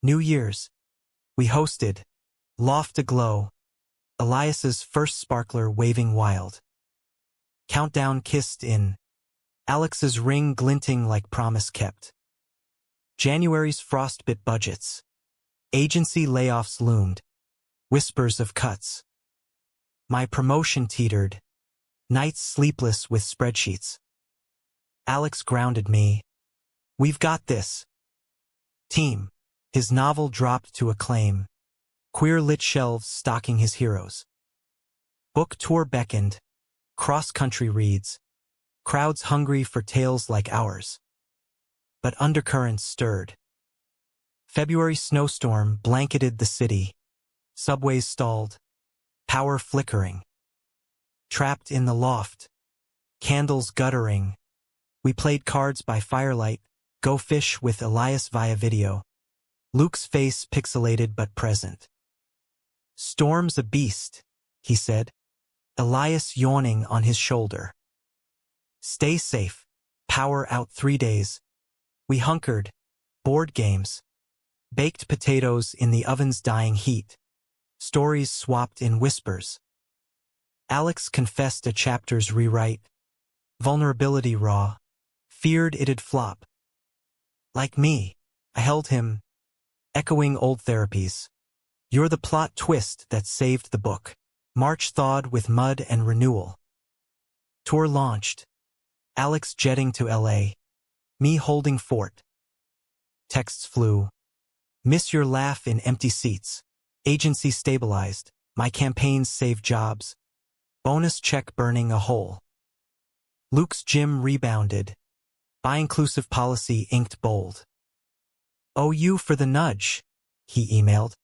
New Year's. We hosted. Loft aglow. Elias's first sparkler waving wild. Countdown kissed in. Alex's ring glinting like promise kept. January's frostbit budgets. Agency layoffs loomed. Whispers of cuts. My promotion teetered. Nights sleepless with spreadsheets. Alex grounded me. We've got this. Team. His novel dropped to acclaim, queer lit shelves stocking his heroes. Book tour beckoned, cross-country reads, crowds hungry for tales like ours. But undercurrents stirred. February snowstorm blanketed the city, subways stalled, power flickering. Trapped in the loft, candles guttering, we played cards by firelight, go fish with Elias via video. Luke's face pixelated but present. Storm's a beast, he said, Elias yawning on his shoulder. Stay safe, power out 3 days. We hunkered, board games, baked potatoes in the oven's dying heat, stories swapped in whispers. Alex confessed a chapter's rewrite, vulnerability raw, feared it'd flop. Like me, I held him, echoing old therapies. You're the plot twist that saved the book. March thawed with mud and renewal. Tour launched. Alex jetting to LA. Me holding fort. Texts flew. Miss your laugh in empty seats. Agency stabilized. My campaigns saved jobs. Bonus check burning a hole. Luke's gym rebounded. Bi-inclusive policy inked bold. "Oh, you for the nudge," he emailed.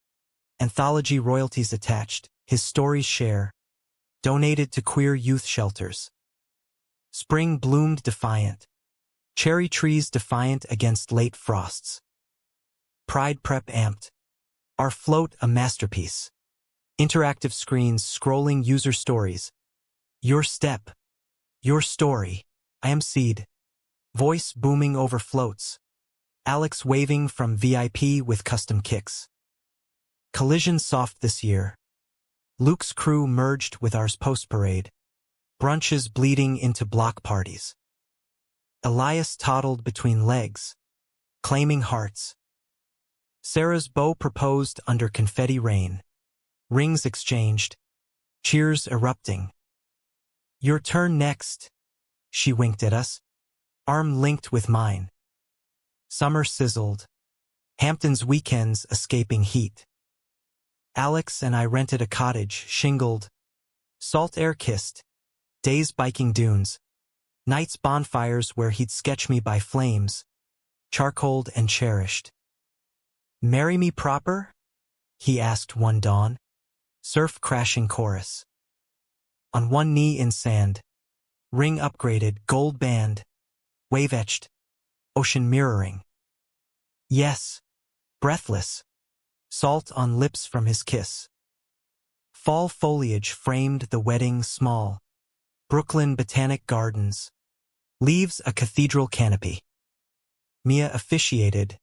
Anthology royalties attached, his stories share. Donated to queer youth shelters. Spring bloomed defiant. Cherry trees defiant against late frosts. Pride prep amped. Our float a masterpiece. Interactive screens scrolling user stories. Your step. Your story. I am seed. Voice booming over floats. Alex waving from VIP with custom kicks. Collision soft this year. Luke's crew merged with ours post-parade. Brunches bleeding into block parties. Elias toddled between legs, claiming hearts. Sarah's beau proposed under confetti rain. Rings exchanged. Cheers erupting. Your turn next, she winked at us, arm linked with mine. Summer sizzled. Hampton's weekends escaping heat. Alex and I rented a cottage, shingled. Salt air kissed. Days biking dunes. Nights bonfires where he'd sketch me by flames. Charcoaled and cherished. Marry me proper? He asked one dawn. Surf crashing chorus. On one knee in sand. Ring upgraded, gold band. Wave etched. Ocean mirroring. Yes. Breathless. Salt on lips from his kiss. Fall foliage framed the wedding small. Brooklyn Botanic Gardens. Leaves a cathedral canopy. Mia officiated.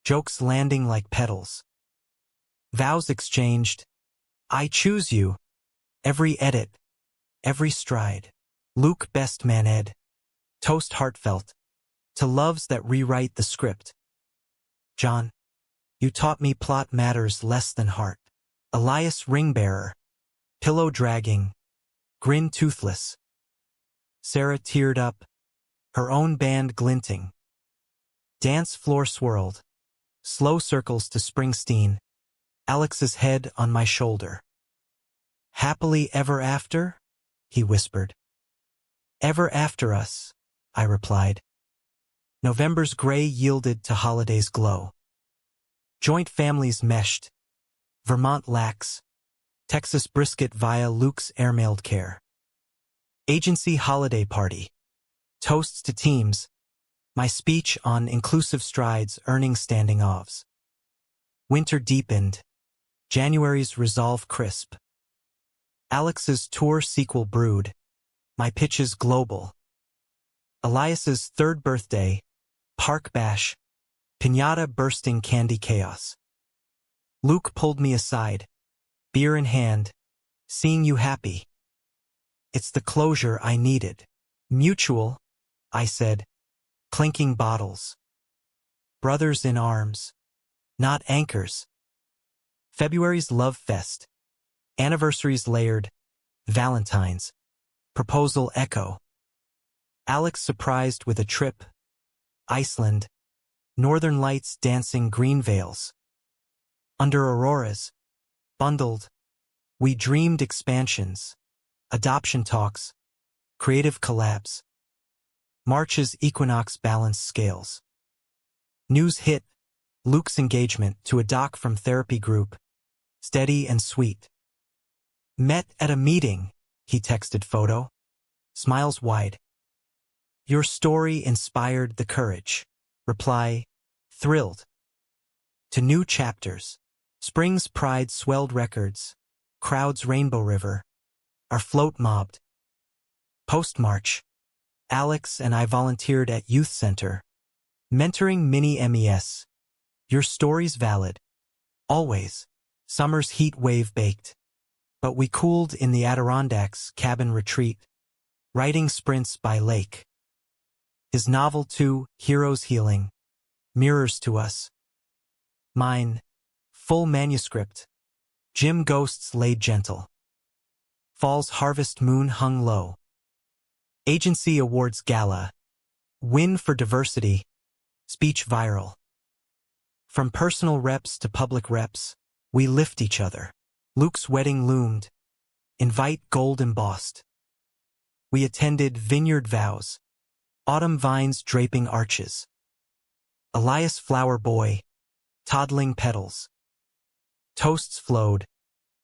Jokes landing like petals. Vows exchanged. I choose you. Every edit. Every stride. Luke best man Ed. Toast heartfelt. To loves that rewrite the script. John. You taught me plot matters less than heart. Elias ringbearer. Pillow dragging. Grin toothless. Sarah teared up. Her own band glinting. Dance floor swirled. Slow circles to Springsteen. Alex's head on my shoulder. Happily ever after? He whispered. Ever after us, I replied. November's gray yielded to holiday's glow. Joint families meshed. Vermont lax. Texas brisket via Luke's airmailed care. Agency holiday party. Toasts to teams. My speech on inclusive strides earning standing ovs. Winter deepened. January's resolve crisp. Alex's tour sequel brewed. My pitches global. Elias's third birthday. Park bash. Piñata bursting candy chaos. Luke pulled me aside. Beer in hand. Seeing you happy. It's the closure I needed. Mutual, I said. Clinking bottles. Brothers in arms. Not anchors. February's love fest. Anniversaries layered. Valentine's. Proposal echo. Alex surprised with a trip. Iceland. northern lights dancing green veils. Under auroras, bundled, we dreamed expansions, adoption talks, creative collabs. March's equinox balanced scales. News hit, Luke's engagement to a doc from therapy group, steady and sweet. Met at a meeting, he texted photo, smiles wide. Your story inspired the courage. Reply, thrilled. To new chapters. Spring's pride swelled records. Crowds Rainbow River. Our float mobbed. Post-March. Alex and I volunteered at Youth Center. Mentoring mini MES. Your story's valid. Always. Summer's heat wave baked. But we cooled in the Adirondacks cabin retreat. Writing sprints by lake. His novel too, Heroes Healing. Mirrors to us. Mine. Full manuscript. Jim Ghosts laid gentle. Fall's harvest moon hung low. Agency Awards Gala. Win for diversity. Speech viral. From personal reps to public reps, we lift each other. Luke's wedding loomed. Invite gold embossed. We attended vineyard vows. Autumn vines draping arches. Elias flower boy. Toddling petals. Toasts flowed.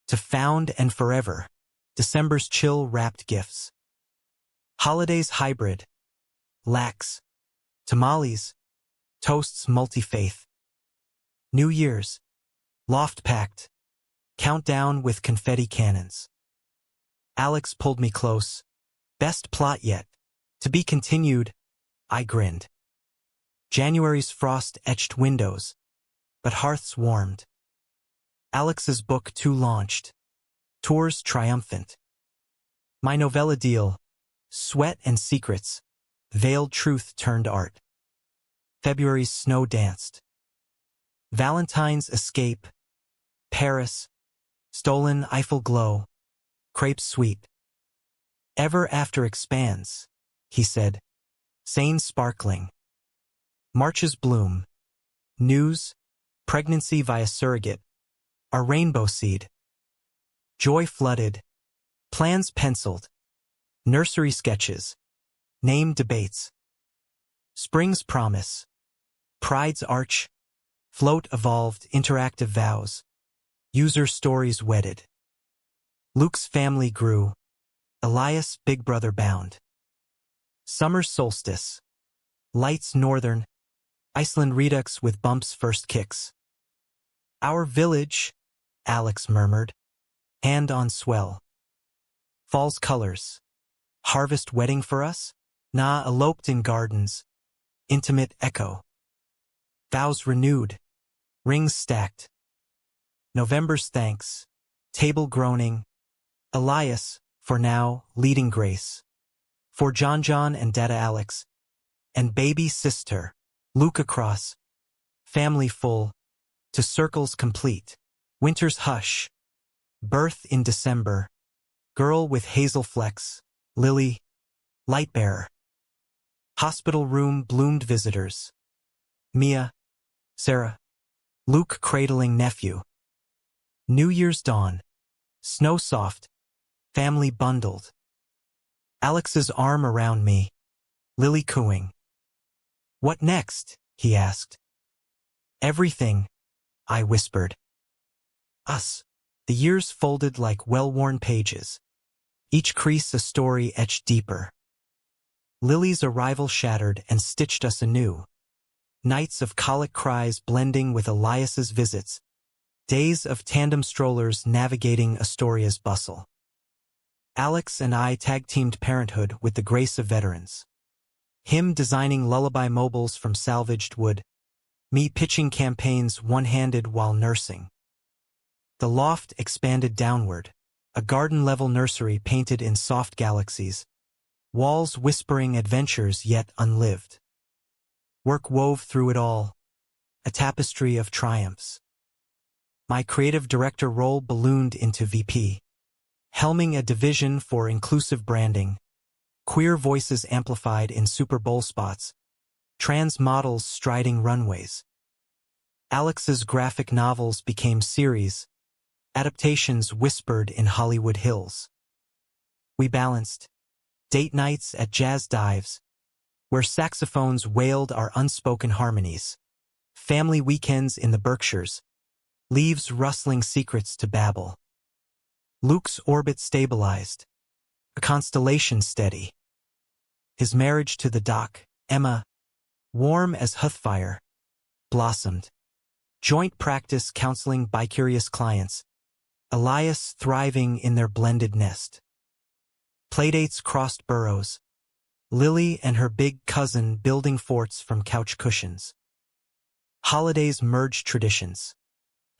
To found and forever. December's chill wrapped gifts. Holidays hybrid. Lax. Tamales. Toasts multi-faith. New Year's. Loft packed. Countdown with confetti cannons. Alex pulled me close. Best plot yet. To be continued, I grinned. January's frost etched windows, but hearths warmed. Alex's book too launched. Tours triumphant. My novella deal, Sweat and Secrets, veiled truth turned art. February's snow danced. Valentine's escape, Paris, stolen Eiffel glow, crepes sweet. Ever after expands, he said, sane sparkling. March's bloom, news, pregnancy via surrogate, our rainbow seed. Joy flooded, plans penciled, nursery sketches, name debates. Spring's promise, pride's arch, float evolved interactive vows, user stories wedded. Luke's family grew, Elias big brother bound. Summer solstice, lights northern, Iceland redux with bumps first kicks. Our village, Alex murmured, hand on swell. Fall's colors, harvest wedding for us? Nah, eloped in gardens, intimate echo. Vows renewed, rings stacked. November's thanks, table groaning. Elias, for now, leading grace. For John and Dada Alex, and baby sister, Luke across. Family full, to circles complete. Winter's hush, birth in December. Girl with hazel flecks, Lily, light bearer. Hospital room bloomed visitors. Mia, Sarah, Luke cradling nephew. New Year's dawn, snow soft, family bundled. Alex's arm around me, Lily cooing. What next? He asked. Everything, I whispered. Us. The years folded like well-worn pages. Each crease a story etched deeper. Lily's arrival shattered and stitched us anew. Nights of colic cries blending with Elias's visits. Days of tandem strollers navigating Astoria's bustle. Alex and I tag-teamed parenthood with the grace of veterans. Him designing lullaby mobiles from salvaged wood. Me pitching campaigns one-handed while nursing. The loft expanded downward, a garden-level nursery painted in soft galaxies. Walls whispering adventures yet unlived. Work wove through it all, a tapestry of triumphs. My creative director role ballooned into VP. Helming a division for inclusive branding, queer voices amplified in Super Bowl spots, trans models striding runways. Alex's graphic novels became series, adaptations whispered in Hollywood Hills. We balanced date nights at jazz dives, where saxophones wailed our unspoken harmonies, family weekends in the Berkshires, leaves rustling secrets to babble. Luke's orbit stabilized, a constellation steady. His marriage to the doc, Emma, warm as hearthfire, blossomed. Joint practice counseling bicurious clients, Elias thriving in their blended nest. Playdates crossed burrows, Lily and her big cousin building forts from couch cushions. Holidays merged traditions.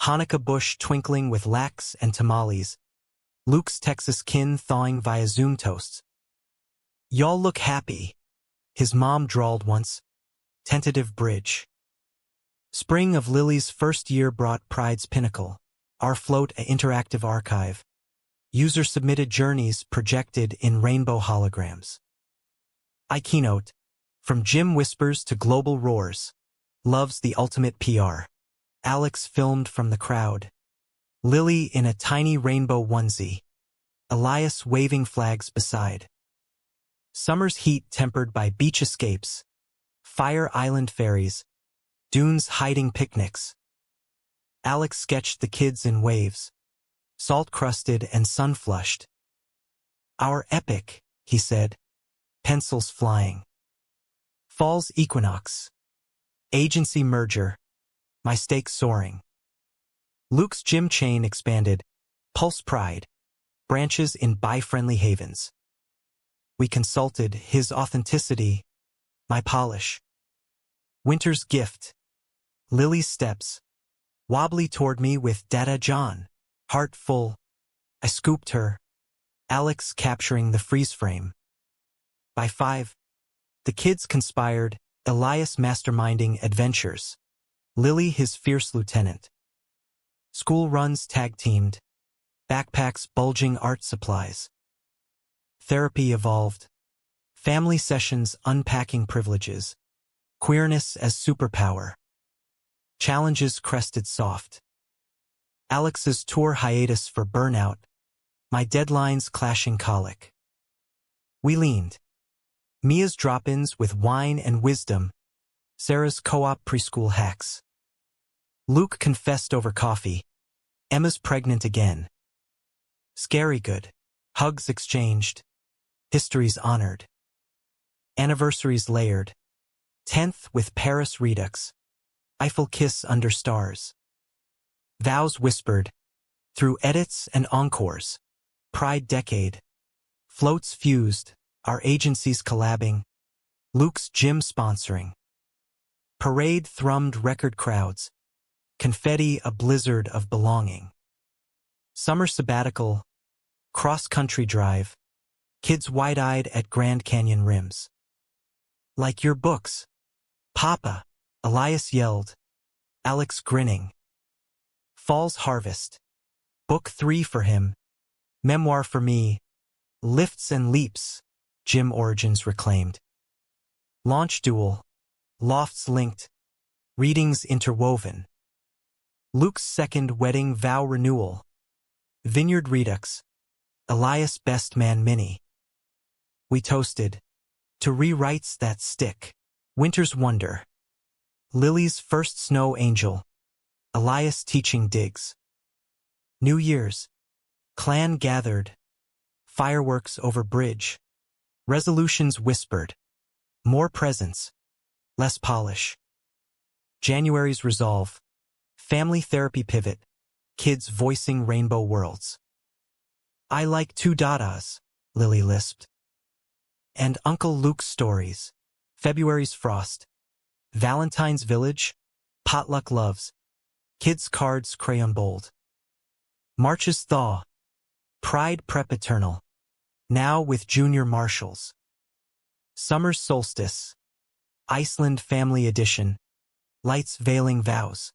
Hanukkah bush twinkling with lax and tamales, Luke's Texas kin thawing via Zoom toasts. "Y'all look happy," his mom drawled once. Tentative bridge. Spring of Lily's first year brought Pride's pinnacle, our float a interactive archive. User-submitted journeys projected in rainbow holograms. I keynote, from Jim whispers to global roars, loves the ultimate PR. Alex filmed from the crowd. Lily in a tiny rainbow onesie. Elias waving flags beside. Summer's heat tempered by beach escapes. Fire Island ferries. Dunes hiding picnics. Alex sketched the kids in waves. Salt-crusted and sun-flushed. "Our epic," he said. Pencils flying. Fall's equinox. Agency merger. My stakes soaring. Luke's gym chain expanded. Pulse Pride. Branches in bi-friendly havens. We consulted his authenticity. My polish. Winter's gift. Lily's steps. Wobbly toward me with Dada John. Heart full. I scooped her. Alex capturing the freeze frame. By 5. The kids conspired, Elias masterminding adventures. Lily his fierce lieutenant. School runs tag-teamed. Backpacks bulging art supplies. Therapy evolved. Family sessions unpacking privileges. Queerness as superpower. Challenges crested soft. Alex's tour hiatus for burnout. My deadlines clashing colic. We leaned. Mia's drop-ins with wine and wisdom. Sarah's co-op preschool hacks. Luke confessed over coffee. Emma's pregnant again. Scary good. Hugs exchanged. Histories honored. Anniversaries layered. 10th with Paris Redux. Eiffel kiss under stars. Vows whispered. Through edits and encores. Pride decade. Floats fused. Our agencies collabing. Luke's gym sponsoring. Parade thrummed record crowds. Confetti a blizzard of belonging. Summer sabbatical. Cross-country drive. Kids wide-eyed at Grand Canyon rims. Like your books. Papa, Elias yelled. Alex grinning. Fall's harvest. Book 3 for him. Memoir for me. Lifts and leaps. Gym origins reclaimed. Launch duel. Lofts linked. Readings interwoven. Luke's second wedding vow renewal. Vineyard Redux. Elias Best Man Mini. We toasted. To rewrites that stick. Winter's Wonder. Lily's first snow angel. Elias teaching digs. New Year's. Clan gathered. Fireworks over bridge. Resolutions whispered. More presents. Less polish. January's resolve. Family therapy pivot. Kids voicing rainbow worlds. I like 2 dadas, Lily lisped. And Uncle Luke's stories. February's frost. Valentine's village. Potluck loves. Kids cards crayon bold. March's thaw. Pride prep eternal. Now with junior marshals. Summer's solstice. Iceland family edition. Lights veiling vows.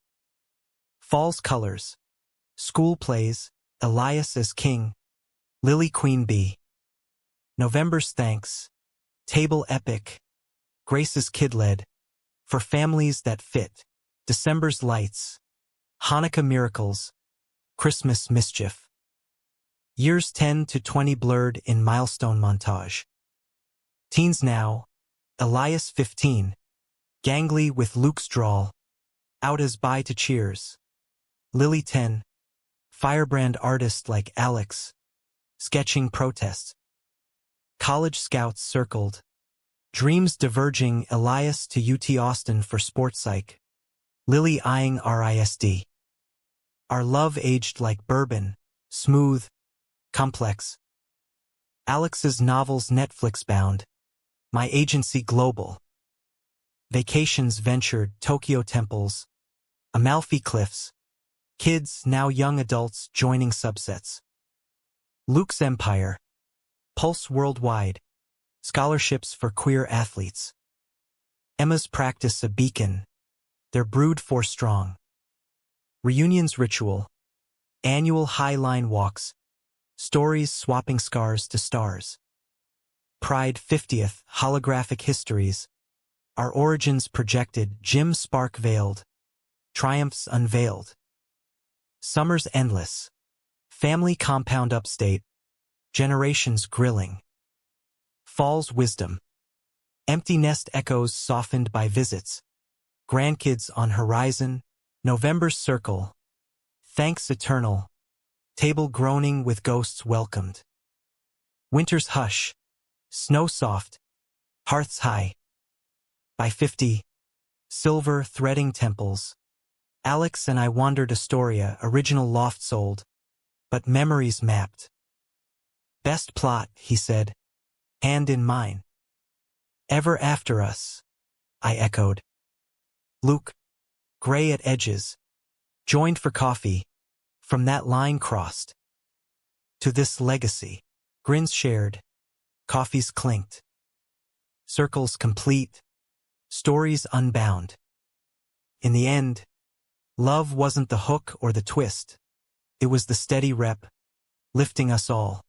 Fall's colors. School plays. Elias as king. Lily queen bee. November's thanks. Table epic. Grace's kid-led. For families that fit. December's lights. Hanukkah miracles. Christmas mischief. Years 10 to 20 blurred in milestone montage. Teens now. Elias 15. Gangly with Luke's drawl. Out as bye to cheers. Lily 10. Firebrand artist like Alex. Sketching protests. College scouts circled. Dreams diverging Elias to UT Austin for sports psych. Lily eyeing RISD. Our love aged like bourbon, smooth, complex. Alex's novels Netflix bound. My agency global. Vacations ventured Tokyo temples. Amalfi cliffs. Kids now young adults joining subsets. Luke's empire. Pulse worldwide. Scholarships for queer athletes. Emma's practice a beacon. Their brood 4 strong. Reunions ritual. Annual High Line walks. Stories swapping scars to stars. Pride 50th holographic histories. Our origins projected, Jim spark veiled. Triumphs unveiled. Summers endless. Family compound upstate. Generations grilling. Fall's wisdom. Empty nest echoes softened by visits. Grandkids on horizon. November's circle. Thanks eternal. Table groaning with ghosts welcomed. Winter's hush. Snow soft. Hearths high. By 50. Silver threading temples. Alex and I wandered Astoria, original loft sold. But memories mapped. Best plot, he said. Hand in mine. Ever after us, I echoed. Luke, gray at edges, joined for coffee, from that line crossed. To this legacy, grins shared, coffees clinked. Circles complete, stories unbound. In the end, love wasn't the hook or the twist. It was the steady rep, lifting us all.